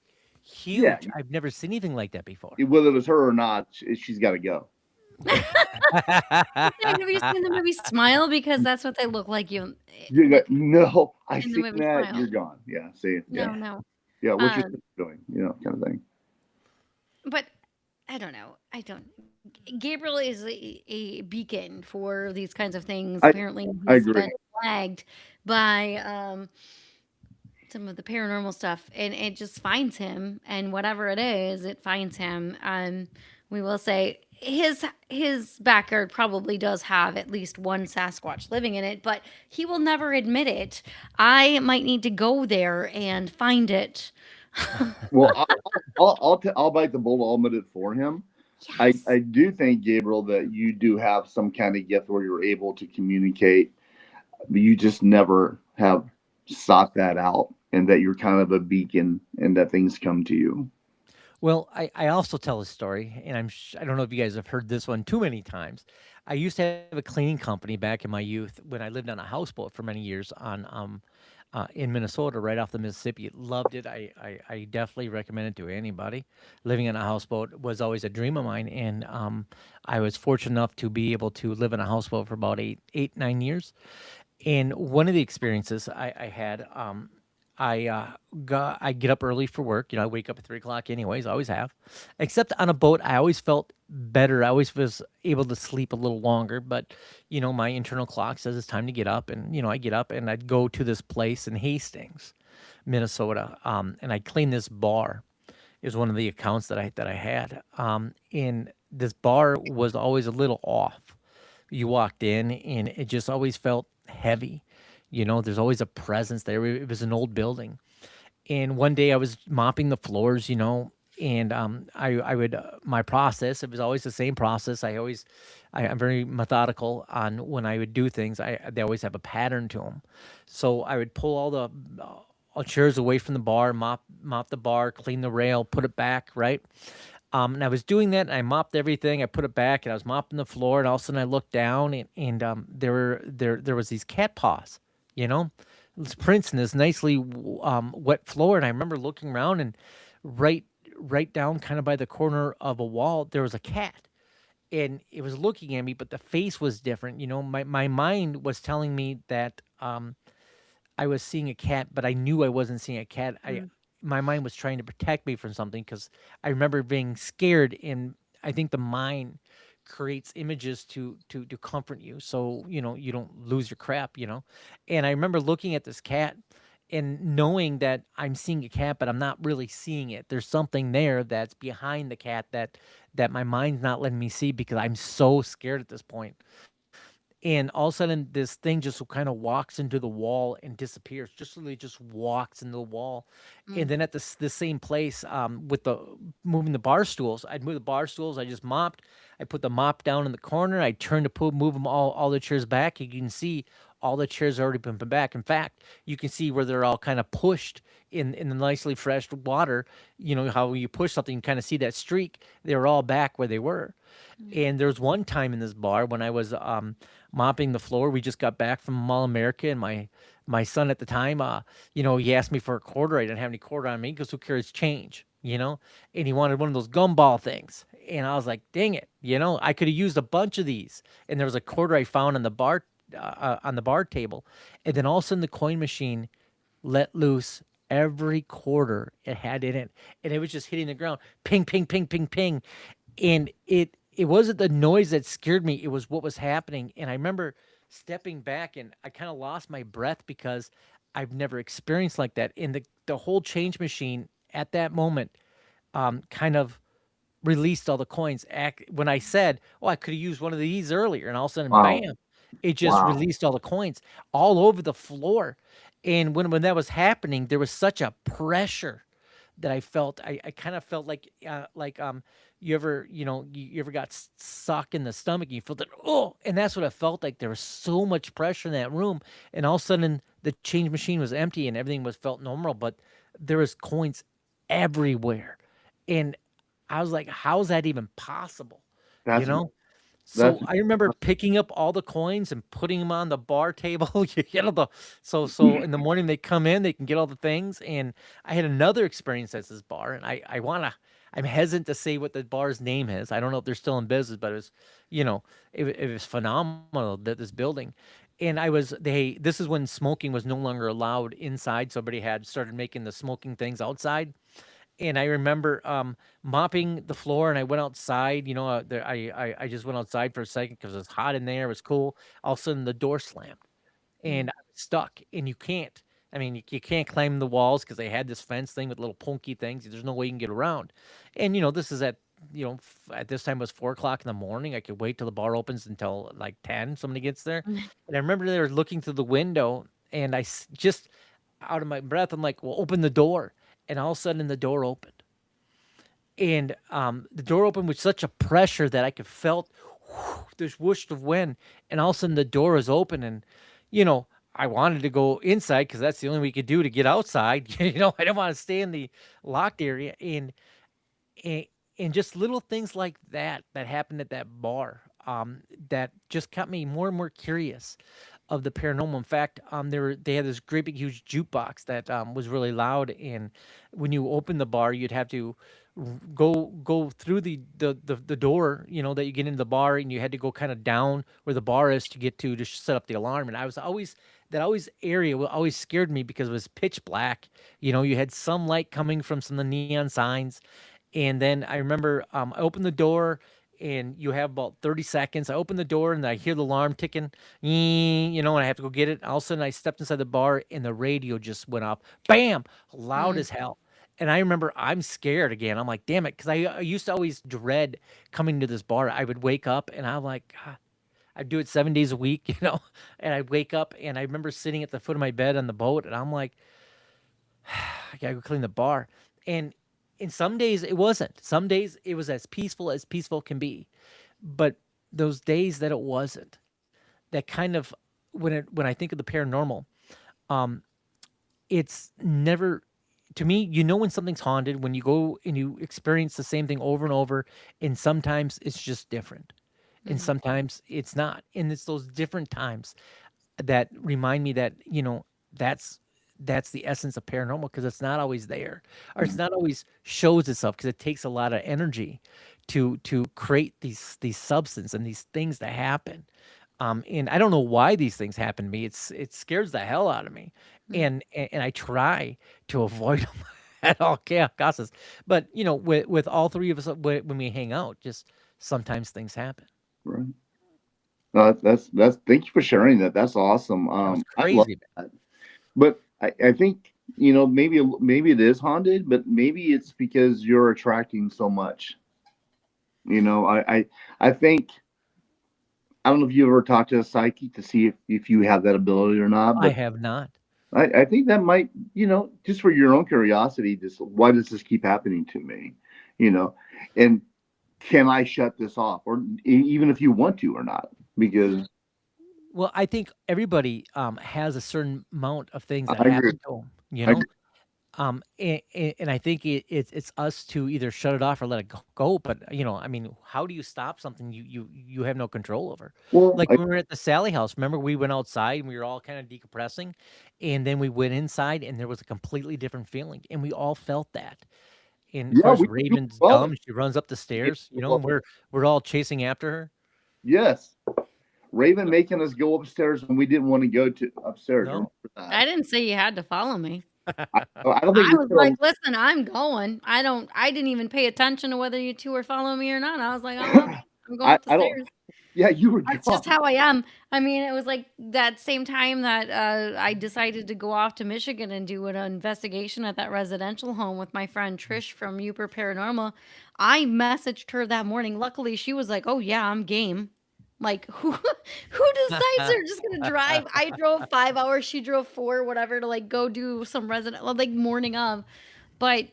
Speaker 3: yeah,
Speaker 1: huge. I've never seen anything like that before.
Speaker 3: whether it was her or not, she's got to go.
Speaker 2: have you seen the movie Smile? Because that's what they look like you
Speaker 3: You got,
Speaker 2: like
Speaker 3: no, I
Speaker 2: in the
Speaker 3: seen
Speaker 2: movie
Speaker 3: that. You're
Speaker 2: Smile.
Speaker 3: gone. Yeah, see, yeah,
Speaker 2: No, no.
Speaker 3: yeah. What's your
Speaker 2: Um,
Speaker 3: sister doing? Kind of thing.
Speaker 2: but I don't know. I don't. Gabriel is a beacon for these kinds of things.
Speaker 3: I
Speaker 2: Apparently,
Speaker 3: I
Speaker 2: he's been
Speaker 3: agree.
Speaker 2: flagged by some of the paranormal stuff, and it just finds him, and whatever it is, it finds him. We will say his backyard probably does have at least one Sasquatch living in it, but he will never admit it. I might need to go there and find it.
Speaker 3: Well, I'll bite the bullet. I'll admit it for him. I
Speaker 2: Yes.
Speaker 3: do think, Gabriel, that you do have some kind of gift where you're able to communicate, but you just never have sought that out, and that you're kind of a beacon, and that things come to you.
Speaker 1: Well, I also tell a story, and I don't know if you guys have heard this one too many times. I used to have a cleaning company back in my youth when I lived on a houseboat for many years in Minnesota, right off the Mississippi. Loved it. I definitely recommend it to anybody. Living in a houseboat was always a dream of mine, and I was fortunate enough to be able to live in a houseboat for about 9 years. And one of the experiences I had, I get up early for work. I wake up at 3 o'clock anyways. I always have, except on a boat. I always felt better. I always was able to sleep a little longer. But my internal clock says it's time to get up, and I get up and I'd go to this place in Hastings, Minnesota, and I'd clean this bar. Is one of the accounts that I had. And this bar was always a little off. You walked in and it just always felt heavy. There's always a presence there. It was an old building. And one day I was mopping the floors, and I would, my process, it was always the same process. I'm very methodical on when I would do things. They always have a pattern to them. So I would pull all chairs away from the bar, mop the bar, clean the rail, put it back, right? And I was doing that, and I mopped everything. I put it back, and I was mopping the floor, and all of a sudden I looked down, and there was these cat paws, you know, it's prints in this nicely wet floor. And I remember looking around, and right right down kind of by the corner of a wall, there was a cat, and it was looking at me, but the face was different. My mind was telling me that I was seeing a cat, but I knew I wasn't seeing a cat.
Speaker 2: Mm.
Speaker 1: My mind was trying to protect me from something because I remember being scared, and I think the mind creates images to comfort you, so you don't lose your crap. And I remember looking at this cat and knowing that I'm seeing a cat, but I'm not really seeing it. There's something there that's behind the cat that my mind's not letting me see because I'm so scared at this point. And all of a sudden, this thing just kind of walks into the wall and disappears. Just literally, just walks into the wall, and
Speaker 2: Mm.
Speaker 1: then at the same place, with the moving the bar stools, I'd move the bar stools. I just mopped. I put the mop down in the corner. I turned to move them all the chairs back. You can see all the chairs already been put back. In fact, you can see where they're all kind of pushed in the nicely fresh water. You know how you push something, you kind of see that streak. They were all back where they were.
Speaker 2: Mm.
Speaker 1: And there was one time in this bar when I was mopping the floor. We just got back from Mall America, and my son at the time, he asked me for a quarter. I didn't have any quarter on me because who cares change. And he wanted one of those gumball things. And I was like, dang it, I could have used a bunch of these. And there was a quarter I found on the bar table, and then all of a sudden the coin machine let loose every quarter it had in it, and it was just hitting the ground, ping, ping, ping, ping, ping. And it wasn't the noise that scared me, it was what was happening. And I remember stepping back, and I kind of lost my breath because I've never experienced like that. And the whole change machine at that moment kind of released all the coins. When I said, "Oh, I could have used one of these earlier," and all of a sudden,
Speaker 3: Wow.
Speaker 1: bam, it just
Speaker 3: Wow.
Speaker 1: released all the coins all over the floor. And when that was happening, there was such a pressure that I felt. I kind of felt like you ever got sucked in the stomach and you felt it, oh, and that's what it felt like. There was so much pressure in that room, and all of a sudden the change machine was empty and everything was felt normal, but there was coins everywhere. And I was like, how's that even possible? You
Speaker 3: That's
Speaker 1: know?
Speaker 3: that's
Speaker 1: So I remember picking up all the coins and putting them on the bar table. So in the morning they come in, they can get all the things. And I had another experience at this bar, and I'm hesitant to say what the bar's name is. I don't know if they're still in business, but it was phenomenal, that this building. And this is when smoking was no longer allowed inside. Somebody had started making the smoking things outside. And I remember mopping the floor, and I went outside. I just went outside for a second because it was hot in there. It was cool. All of a sudden, the door slammed,
Speaker 2: Mm.
Speaker 1: and I was stuck. And you can't. I mean, you can't climb the walls because they had this fence thing with little punky things. There's no way you can get around. And this is at this time it was 4 o'clock in the morning. I could wait till the bar opens until like 10. Somebody gets there,
Speaker 2: Mm.
Speaker 1: and I remember they were looking through the window, and just out of my breath, I'm like, "Well, open the door." And all of a sudden, the door opened, and the door opened with such a pressure that I could felt this whoosh of wind, and all of a sudden the door is open, and I wanted to go inside because that's the only way we could do to get outside. I didn't want to stay in the locked area, and, and just little things like that happened at that bar, that just got me more and more curious of the paranormal. In fact, they had this great big huge jukebox that was really loud, and when you open the bar, you'd have to go through the door, that you get into the bar, and you had to go kind of down where the bar is to get to set up the alarm. And I was always that always area always scared me because it was pitch black. You had some light coming from some of the neon signs, and then I remember I opened the door, and you have about 30 seconds. I open the door and I hear the alarm ticking, and I have to go get it. All of a sudden, I stepped inside the bar and the radio just went off, bam, loud
Speaker 2: Mm.
Speaker 1: as hell. And I remember I'm scared again. I'm like, damn it, because I used to always dread coming to this bar. I would wake up and I'm like, God, I do it 7 days a week, and I'd wake up and I remember sitting at the foot of my bed on the boat, and I'm like, I gotta go clean the bar. And in some days it wasn't. Some days it was as peaceful can be. But those days that it wasn't, that kind of when I think of the paranormal, um, it's never to me, when something's haunted when you go and you experience the same thing over and over, and sometimes it's just different. And
Speaker 2: Mhm.
Speaker 1: sometimes it's not. And it's those different times that remind me that that's that's the essence of paranormal, because it's not always there, or it's not always shows itself, because it takes a lot of energy to create these substance and these things to happen. And I don't know why these things happen to me. It scares the hell out of me,
Speaker 2: Mm.
Speaker 1: and I try to avoid them at all costs. But with all three of us, when we hang out, just sometimes things happen.
Speaker 3: Right. No, that's. Thank you for sharing that. That's awesome.
Speaker 1: That was
Speaker 3: I love
Speaker 1: crazy.
Speaker 3: that. But I think maybe it is haunted, but maybe it's because you're attracting so much. I think I don't know if you ever talked to a psychic to see if you have that ability or not,
Speaker 1: I
Speaker 3: but
Speaker 1: have not.
Speaker 3: I think that might, just for your own curiosity, just why does this keep happening to me? You know, and can I shut this off, or even if you want to or not? Because
Speaker 1: Well, I think everybody has a certain amount of things that
Speaker 3: I agree.
Speaker 1: happen to them,
Speaker 3: I agree.
Speaker 1: and I think it's us to either shut it off or let it go. But I mean, how do you stop something you have no control over?
Speaker 3: Well,
Speaker 1: Like when we were at the Sally house, remember we went outside and we were all kind of decompressing, and then we went inside and there was a completely different feeling, and we all felt that. And of
Speaker 3: yeah,
Speaker 1: course,
Speaker 3: we do as
Speaker 1: Raven's
Speaker 3: well.
Speaker 1: dumb; she runs up the
Speaker 3: Yeah,
Speaker 1: stairs, and we're all chasing after her.
Speaker 3: yes, Raven making us go upstairs when we didn't want to go to upstairs.
Speaker 1: No.
Speaker 3: Remember that?
Speaker 2: I didn't say you had to follow me.
Speaker 3: I don't think
Speaker 2: I
Speaker 3: we
Speaker 2: was
Speaker 3: could
Speaker 2: like,
Speaker 3: have.
Speaker 2: "Listen, I'm going." I didn't even pay attention to whether you 2 were following me or not. I was like, "Oh, well, I'm going up the
Speaker 3: I don't.
Speaker 2: stairs."
Speaker 3: Yeah, you were
Speaker 2: That's just
Speaker 3: gone.
Speaker 2: how I am. I mean, it was like that same time that, I decided to go off to Michigan and do an investigation at that residential home with my friend Trish from Uper Paranormal. I messaged her that morning. Luckily, she was like, "Oh, yeah, I'm game." Like, who who decides they're just gonna drive? I drove 5 hours, she drove 4, whatever, to, like, go do some resident well, like, morning of. But,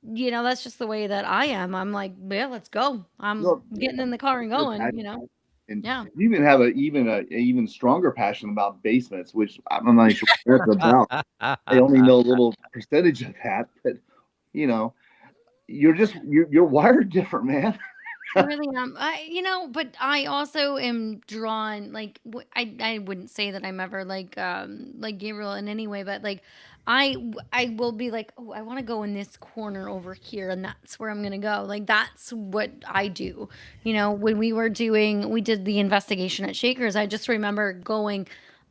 Speaker 2: that's just the way that I am. I'm like, "Yeah, let's go. I'm
Speaker 3: No,
Speaker 2: getting in the car and
Speaker 3: you're
Speaker 2: going,"
Speaker 3: passionate,
Speaker 2: you know?
Speaker 3: and
Speaker 2: Yeah.
Speaker 3: you even have a even stronger passion about basements, which I'm not sure what that's about. I only know a little percentage of that, but you know, you're wired different, man.
Speaker 2: I really am. But I also am drawn like I wouldn't say that I'm ever like Gabriel in any way, but like I will be like, "Oh, I want to go in this corner over here and that's where I'm going to go." Like that's what I do. When we did the investigation at Shakers, I just remember going,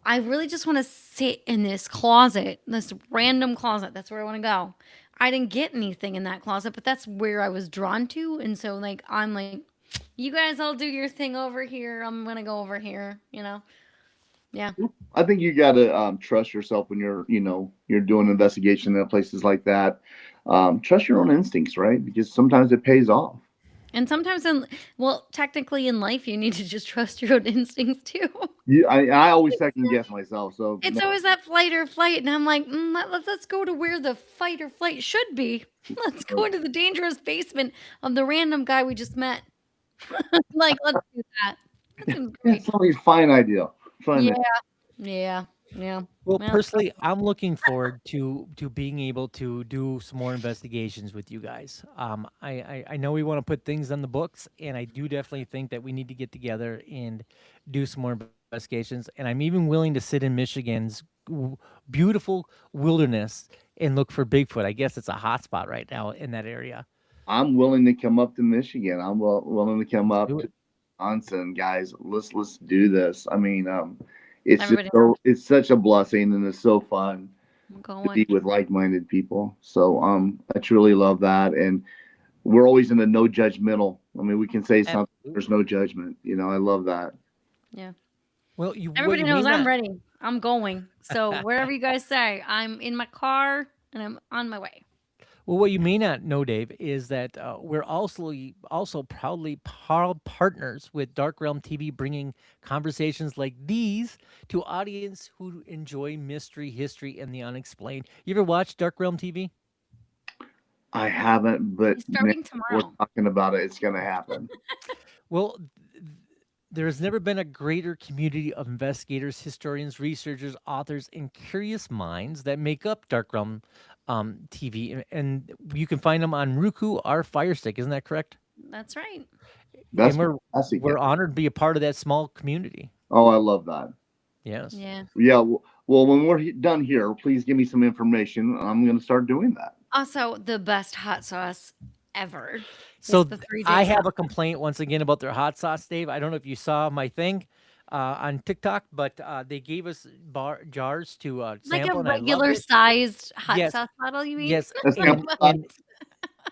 Speaker 2: I really just want to sit in this closet, this random closet. That's where I want to go. I didn't get anything in that closet, but that's where I was drawn to. And so, like, I'm like, you guys all do your thing over here. I'm going to go over here. Yeah.
Speaker 3: I think you got to trust yourself when you're doing an investigation in places like that. Trust your own instincts, right? Because sometimes it pays off.
Speaker 2: And sometimes, technically in life, you need to just trust your own instincts too.
Speaker 3: I always second guess myself. So
Speaker 2: It's
Speaker 3: no,
Speaker 2: always that flight or flight. And I'm like, let's go to where the fight or flight should be. Let's go into the dangerous basement of the random guy we just met. Like, let's do that. That seems great.
Speaker 3: it's only a fine idea. Fine.
Speaker 2: Yeah. Yeah. Yeah.
Speaker 1: Well,
Speaker 2: Yeah.
Speaker 1: personally, I'm looking forward to being able to do some more investigations with you guys. I know we want to put things on the books, and I do definitely think that we need to get together and do some more investigations, and I'm even willing to sit in Michigan's beautiful wilderness and look for Bigfoot. I guess it's a hot spot right now in that area.
Speaker 3: I'm willing to come up to Michigan. I'm willing to come
Speaker 1: Let's
Speaker 3: up
Speaker 1: do
Speaker 3: to
Speaker 1: it.
Speaker 3: Wisconsin, guys. Let's do this. I mean, it's just
Speaker 2: Everybody knows
Speaker 3: it's such a blessing, and it's so fun
Speaker 2: I'm
Speaker 3: to be
Speaker 2: going.
Speaker 3: with like-minded people. So I truly love that, and we're always in a no judgmental. I mean, we can say something. There's
Speaker 1: Absolutely.
Speaker 3: no judgment. I love that.
Speaker 2: Yeah.
Speaker 1: Well, what
Speaker 2: Everybody
Speaker 1: you may
Speaker 2: knows I'm
Speaker 1: not
Speaker 2: ready. I'm going. So wherever you guys say, I'm in my car and I'm on my way.
Speaker 1: what you may not know, Dave, is that we're also proudly partners with Dark Realm TV, bringing conversations like these to audience who enjoy mystery, history, and the unexplained. You ever watch Dark Realm TV?
Speaker 3: I haven't, but
Speaker 2: He's
Speaker 3: man,
Speaker 2: starting
Speaker 3: we're
Speaker 2: tomorrow.
Speaker 3: talking about it. It's gonna happen.
Speaker 1: Well, there has never been a greater community of investigators, historians, researchers, authors, and curious minds that make up Dark Realm TV, and you can find them on Roku or Fire Stick. Isn't that correct?
Speaker 2: That's right.
Speaker 3: That's
Speaker 1: And
Speaker 3: fantastic.
Speaker 1: we're honored to be a part of that small community.
Speaker 3: Oh, I love that.
Speaker 1: Yes.
Speaker 2: Yeah.
Speaker 3: Yeah. Well, when we're done here, please give me some information. I'm gonna start doing that.
Speaker 2: Also, the best hot sauce ever
Speaker 1: So
Speaker 2: is the 3 J
Speaker 1: I have
Speaker 2: sauce.
Speaker 1: a complaint once again about their hot sauce, Dave. I don't know if you saw my thing on TikTok, but they gave us jars to
Speaker 2: Like a
Speaker 1: sample, and I loved
Speaker 2: regular
Speaker 1: it.
Speaker 2: sized hot
Speaker 1: Yes,
Speaker 2: sauce bottle, you mean?
Speaker 1: yes,
Speaker 3: That's
Speaker 2: Like
Speaker 3: kind
Speaker 1: and
Speaker 2: what?
Speaker 3: of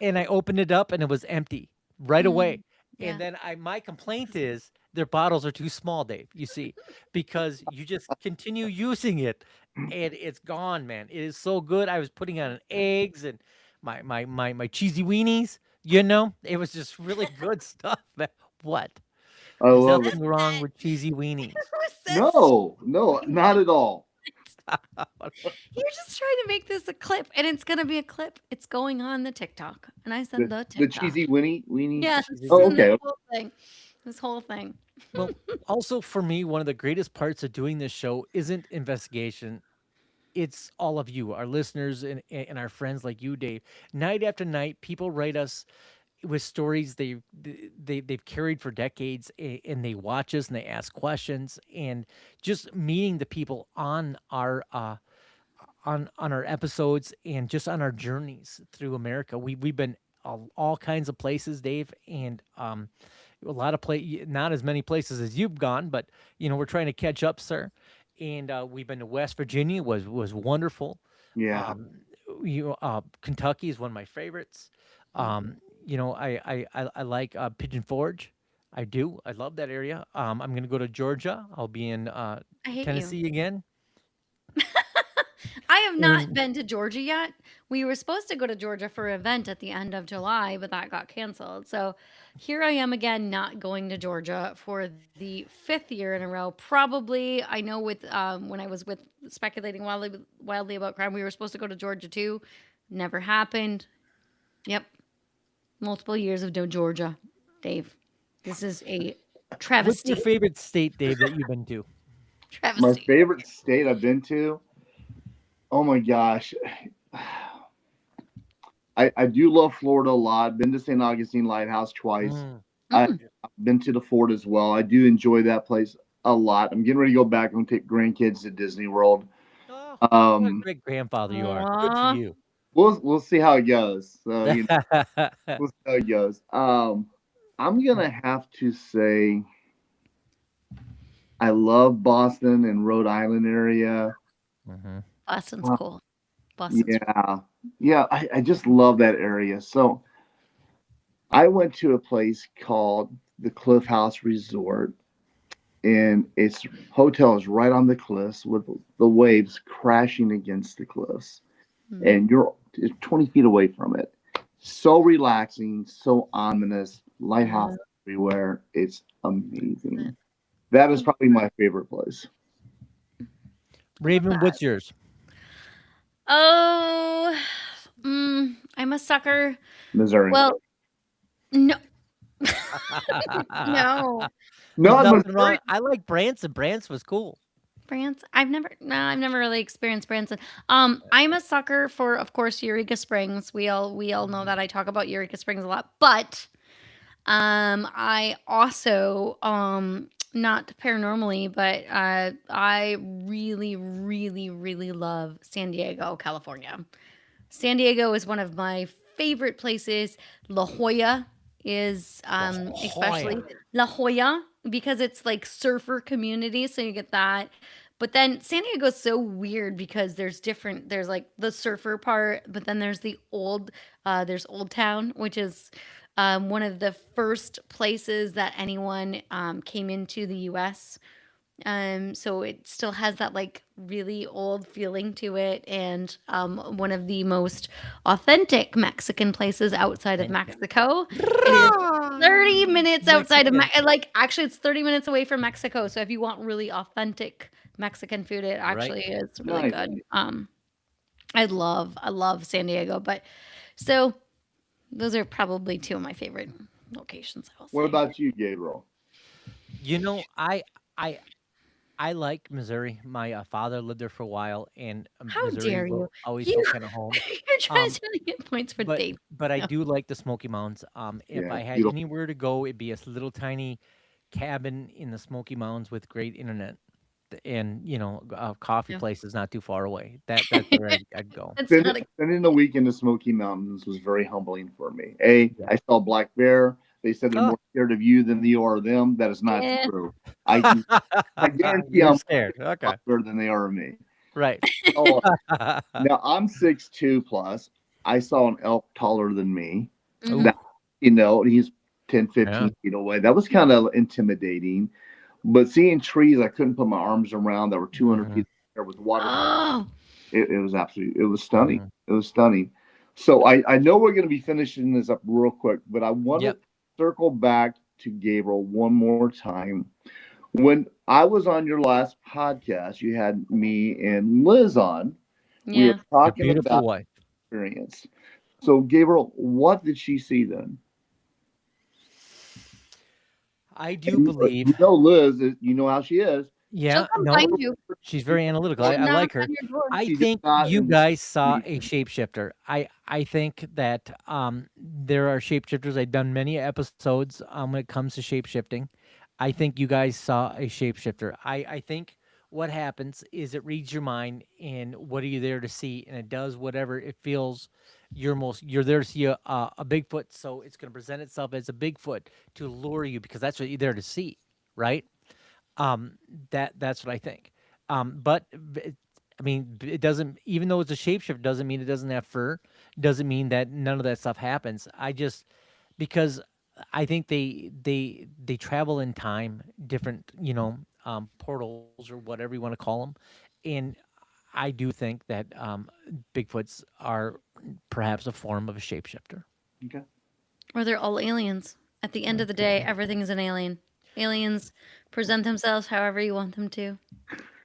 Speaker 1: and I opened it up and it was empty right away.
Speaker 2: Mm,
Speaker 1: And
Speaker 2: yeah.
Speaker 1: then my complaint is their bottles are too small, Dave. You see, because you just continue using it and it's gone, man. It is so good. I was putting on eggs and my cheesy weenies. It was just really good stuff. Man. What?
Speaker 3: I
Speaker 1: There's
Speaker 3: love it.
Speaker 1: nothing wrong
Speaker 2: Who
Speaker 1: with cheesy weenies.
Speaker 2: says
Speaker 3: No, no, not at all.
Speaker 2: you're just trying to make this a clip and it's gonna be a clip. It's going on the TikTok. And I said the
Speaker 3: The
Speaker 2: TikTok.
Speaker 3: cheesy weenies.
Speaker 2: Yes,
Speaker 1: Cheesy
Speaker 3: Oh,
Speaker 2: and this
Speaker 1: weenies.
Speaker 3: okay.
Speaker 2: whole thing. This whole thing.
Speaker 1: Well, also for me, one of the greatest parts of doing this show isn't investigation. It's all of you, our listeners and our friends like you, Dave. Night after night, people write us with stories they've carried for decades, and they watch us and they ask questions, and just meeting the people on our episodes and just on our journeys through America. We've been all kinds of places, Dave, and a lot of not as many places as you've gone, but we're trying to catch up, sir. And we've been to West Virginia, was wonderful.
Speaker 3: Yeah.
Speaker 1: Um, Kentucky is one of my favorites. Um, I like Pigeon Forge. I do. I love that area. I'm going to go to Georgia. I'll be in
Speaker 2: I hate you.
Speaker 1: Tennessee again.
Speaker 2: I have not
Speaker 1: And
Speaker 2: been to Georgia yet. We were supposed to go to Georgia for an event at the end of July, but that got canceled. So here I am again, not going to Georgia for the fifth year in a row. Probably, I know with when I was with speculating wildly about crime, we were supposed to go to Georgia too. Never happened. Yep, multiple years of no Georgia, Dave. This is a
Speaker 1: what's your
Speaker 2: travesty.
Speaker 1: favorite state, Dave, that you've been to?
Speaker 3: My
Speaker 2: Travesty.
Speaker 3: favorite state I've been to. Oh my gosh. I do love Florida a lot. Been to St. Augustine Lighthouse twice.
Speaker 1: Mm.
Speaker 3: I've
Speaker 2: Mm,
Speaker 3: been to the fort as well. I do enjoy that place a lot. I'm getting ready to go back and take grandkids to Disney World.
Speaker 1: Oh, what a
Speaker 3: Um,
Speaker 1: great grandfather you are. Good for
Speaker 2: aw,
Speaker 1: you.
Speaker 3: we'll see how it goes. So we'll see how it goes. I'm gonna have to say I love Boston and Rhode Island area.
Speaker 1: Mhm.
Speaker 2: Boston's
Speaker 3: Uh,
Speaker 2: cool. Boston's
Speaker 3: yeah, yeah. I just love that area. So I went to a place called the Cliff House Resort, and its hotel is right on the cliffs with the waves crashing against the cliffs,
Speaker 2: cool.
Speaker 3: and you're 20 feet away from it. So relaxing, so ominous, lighthouse everywhere. It's amazing. That is probably my favorite place.
Speaker 1: Raven, what's yours?
Speaker 2: Oh, I'm a sucker.
Speaker 3: Missouri.
Speaker 2: Well, no, no,
Speaker 1: There's
Speaker 3: No,
Speaker 1: nothing
Speaker 3: Missouri.
Speaker 1: wrong. I like Branson. Branson was cool.
Speaker 2: Branson. I've never really experienced Branson. I'm a sucker for, of course, Eureka Springs. We all know that I talk about Eureka Springs a lot, but I also not paranormally, but I really, really, really love San Diego, California. San Diego is one of my favorite places. La Jolla is
Speaker 1: La
Speaker 2: especially
Speaker 1: Jolla.
Speaker 2: La Jolla because it's like surfer community, so you get that. But then San Diego is so weird because there's like the surfer part, but then there's Old Town, which is one of the first places that anyone came into the US. So it still has that like really old feeling to it, and one of the most authentic Mexican places outside of Mexico. It is 30 minutes outside of
Speaker 1: Mexican,
Speaker 2: like actually it's 30 minutes away from Mexico. So if you want really authentic Mexican food, it
Speaker 1: right?
Speaker 2: actually is really
Speaker 3: Nice.
Speaker 2: good. I love San Diego, but so those are probably two of my favorite locations, I will
Speaker 3: What
Speaker 2: say.
Speaker 3: about you, Gabriel?
Speaker 1: You know, I I like Missouri. My father lived there for a while, and
Speaker 2: How
Speaker 1: Missouri
Speaker 2: dare you?
Speaker 1: will always
Speaker 2: You
Speaker 1: feel kind of home.
Speaker 2: you're trying
Speaker 1: Um,
Speaker 2: to get points for
Speaker 1: but
Speaker 2: Dave.
Speaker 1: but I
Speaker 2: No.
Speaker 1: do like the Smoky Mountains. If
Speaker 3: Yeah,
Speaker 1: I had
Speaker 3: beautiful.
Speaker 1: anywhere to go, it'd be a little tiny cabin in the Smoky Mountains with great internet, and a coffee
Speaker 2: Yeah.
Speaker 1: place is not too far away. That's where I'd go.
Speaker 2: It's
Speaker 3: Spending,
Speaker 2: not a
Speaker 3: spending the week in the Smoky Mountains was very humbling for me.
Speaker 1: Yeah.
Speaker 3: I saw black bear. They said they're
Speaker 1: Oh,
Speaker 3: more scared of you than you are of them. That is not
Speaker 2: yeah.
Speaker 3: true. I can, I guarantee
Speaker 1: you're
Speaker 3: I'm
Speaker 1: scared. Okay,
Speaker 3: more better than they are of me.
Speaker 1: right.
Speaker 3: Oh, now I'm 6'2" plus. I saw an elk taller than me.
Speaker 2: Mhm.
Speaker 1: Ooh,
Speaker 3: That he's 10,
Speaker 1: yeah.
Speaker 3: 15 feet away. That was kind of intimidating. But seeing trees I couldn't put my arms around that were 200
Speaker 1: Hmm.
Speaker 3: feet there with water,
Speaker 2: Oh.
Speaker 3: it was absolutely, it was stunning.
Speaker 1: Hmm.
Speaker 3: It was stunning. So I know we're going to be finishing this up real quick, but I want to
Speaker 1: Yep.
Speaker 3: circle back to Gabriel one more time. When I was on your last podcast, you had me and Liz on. We were
Speaker 2: Yeah.
Speaker 1: Your
Speaker 3: talking
Speaker 1: beautiful
Speaker 3: about
Speaker 1: wife.
Speaker 3: experience. So, Gabriel, what did she see then?
Speaker 1: I do
Speaker 3: You,
Speaker 1: believe.
Speaker 3: you know Liz, you know how she is.
Speaker 2: She'll
Speaker 1: Yeah.
Speaker 2: come
Speaker 1: No,
Speaker 2: find you.
Speaker 1: she's very analytical.
Speaker 2: She'll
Speaker 1: I
Speaker 2: knock
Speaker 1: like her.
Speaker 2: on your door.
Speaker 1: I
Speaker 3: She did
Speaker 1: think
Speaker 3: not
Speaker 1: you
Speaker 3: in
Speaker 1: guys saw a
Speaker 3: meeting.
Speaker 1: shapeshifter. I think that there are shapeshifters. I've done many episodes when it comes to shapeshifting. I think you guys saw a shapeshifter. I think what happens is it reads your mind, and what are you there to see? And it does whatever it feels you're there to see a Bigfoot, so it's going to present itself as a Bigfoot to lure you because that's what you're there to see, right? Um, that's what I think. But I mean, it doesn't. Even though it's a shapeshift, doesn't mean it doesn't have fur. Doesn't mean that none of that stuff happens. I just because I think they travel in time, different portals or whatever you want to call them, and I do think that Bigfoots are perhaps a form of a shapeshifter.
Speaker 3: Okay.
Speaker 2: Or they're all aliens. At the end of the day, everything is an alien. Aliens present themselves however you want them to.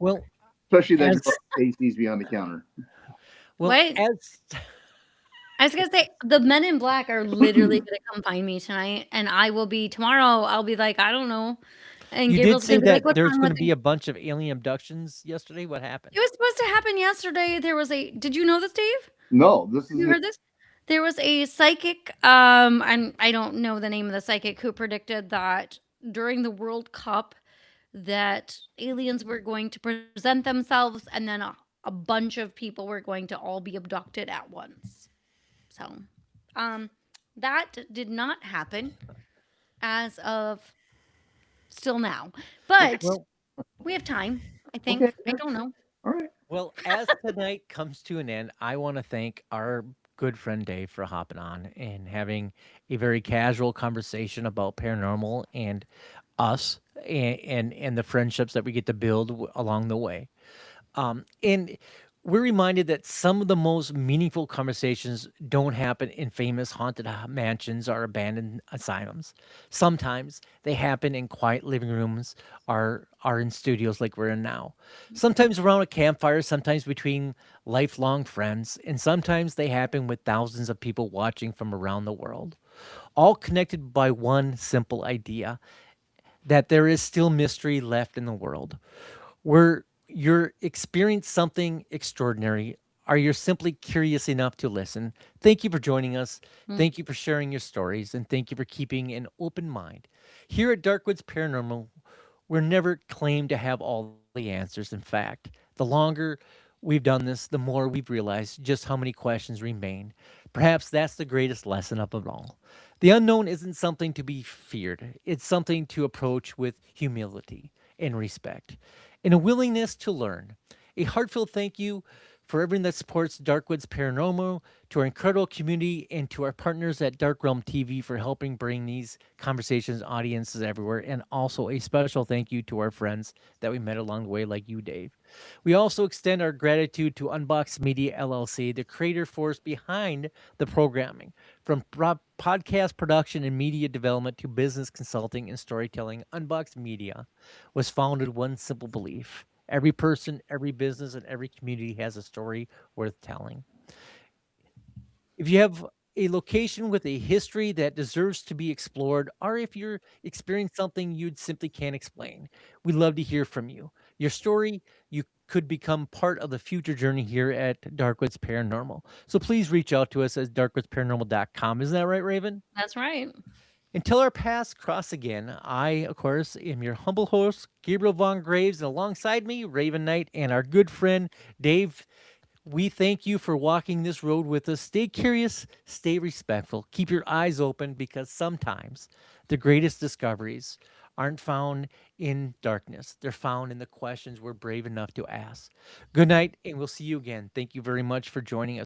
Speaker 1: Well,
Speaker 3: Especially that
Speaker 1: as
Speaker 3: girl Stacy's behind the counter.
Speaker 2: What?
Speaker 1: as
Speaker 2: I was gonna say the men in black are literally gonna come find me tonight, and I will be tomorrow. I'll be like, I don't know, and
Speaker 1: you did
Speaker 2: Gabriel's
Speaker 1: say
Speaker 2: gonna be like,
Speaker 1: that
Speaker 2: "What's
Speaker 1: there's
Speaker 2: wrong
Speaker 1: going
Speaker 2: with
Speaker 1: to
Speaker 2: you?"
Speaker 1: be a bunch of alien abductions yesterday. What happened?
Speaker 2: It was supposed to happen yesterday. There was a. Did you know this, Dave?
Speaker 3: No, this
Speaker 2: Have
Speaker 3: is
Speaker 2: you
Speaker 3: it.
Speaker 2: heard this? There was a psychic. I don't know the name of the psychic who predicted that during the World Cup that aliens were going to present themselves, and then a bunch of people were going to all be abducted at once. So, um, that did not happen as of still now, but
Speaker 1: Well,
Speaker 2: we have time. I
Speaker 3: Okay.
Speaker 2: think. I don't know.
Speaker 3: All right.
Speaker 1: well, as tonight comes to an end, I want to thank our good friend Dave for hopping on and having a very casual conversation about paranormal and us and the friendships that we get to build along the way. And we're reminded that some of the most meaningful conversations don't happen in famous haunted mansions or abandoned asylums. Sometimes they happen in quiet living rooms or are in studios like we're in now. Sometimes around a campfire, sometimes between lifelong friends, and sometimes they happen with thousands of people watching from around the world, all connected by one simple idea that there is still mystery left in the world where you're experiencing something extraordinary or you're simply curious enough to listen. Thank you for joining us.
Speaker 2: Hmm.
Speaker 1: Thank you for sharing your stories, and thank you for keeping an open mind. Here at Darkwoods Paranormal, We're never claimed to have all the answers. In fact, the longer we've done this, the more we've realized just how many questions remain. Perhaps that's the greatest lesson of it all. The unknown isn't something to be feared, it's something to approach with humility and respect and a willingness to learn. A heartfelt thank you for everyone that supports Darkwoods Paranormal, to our incredible community, and to our partners at Dark Realm TV for helping bring these conversations to audiences everywhere. And also a special thank you to our friends that we met along the way, like you, Dave. We also extend our gratitude to Unbox Media LLC, the creator force behind the programming. From podcast production and media development to business consulting and storytelling, Unbox Media was founded with one simple belief: every person, every business, and every community has a story worth telling. If you have a location with a history that deserves to be explored, or if you're experiencing something you'd simply can't explain, we'd love to hear from you. Your story, you could become part of the future journey here at Darkwoods Paranormal. So please reach out to us at darkwoodsparanormal.com. Isn't that right, Raven?
Speaker 2: That's right.
Speaker 1: Until our paths cross again, I, of course, am your humble host, Gabriel Von Graves, and alongside me, Raven Knight, and our good friend, Dave. We thank you for walking this road with us. Stay curious, stay respectful, keep your eyes open, because sometimes the greatest discoveries aren't found in darkness. They're found in the questions we're brave enough to ask. Good night, and we'll see you again. Thank you very much for joining us.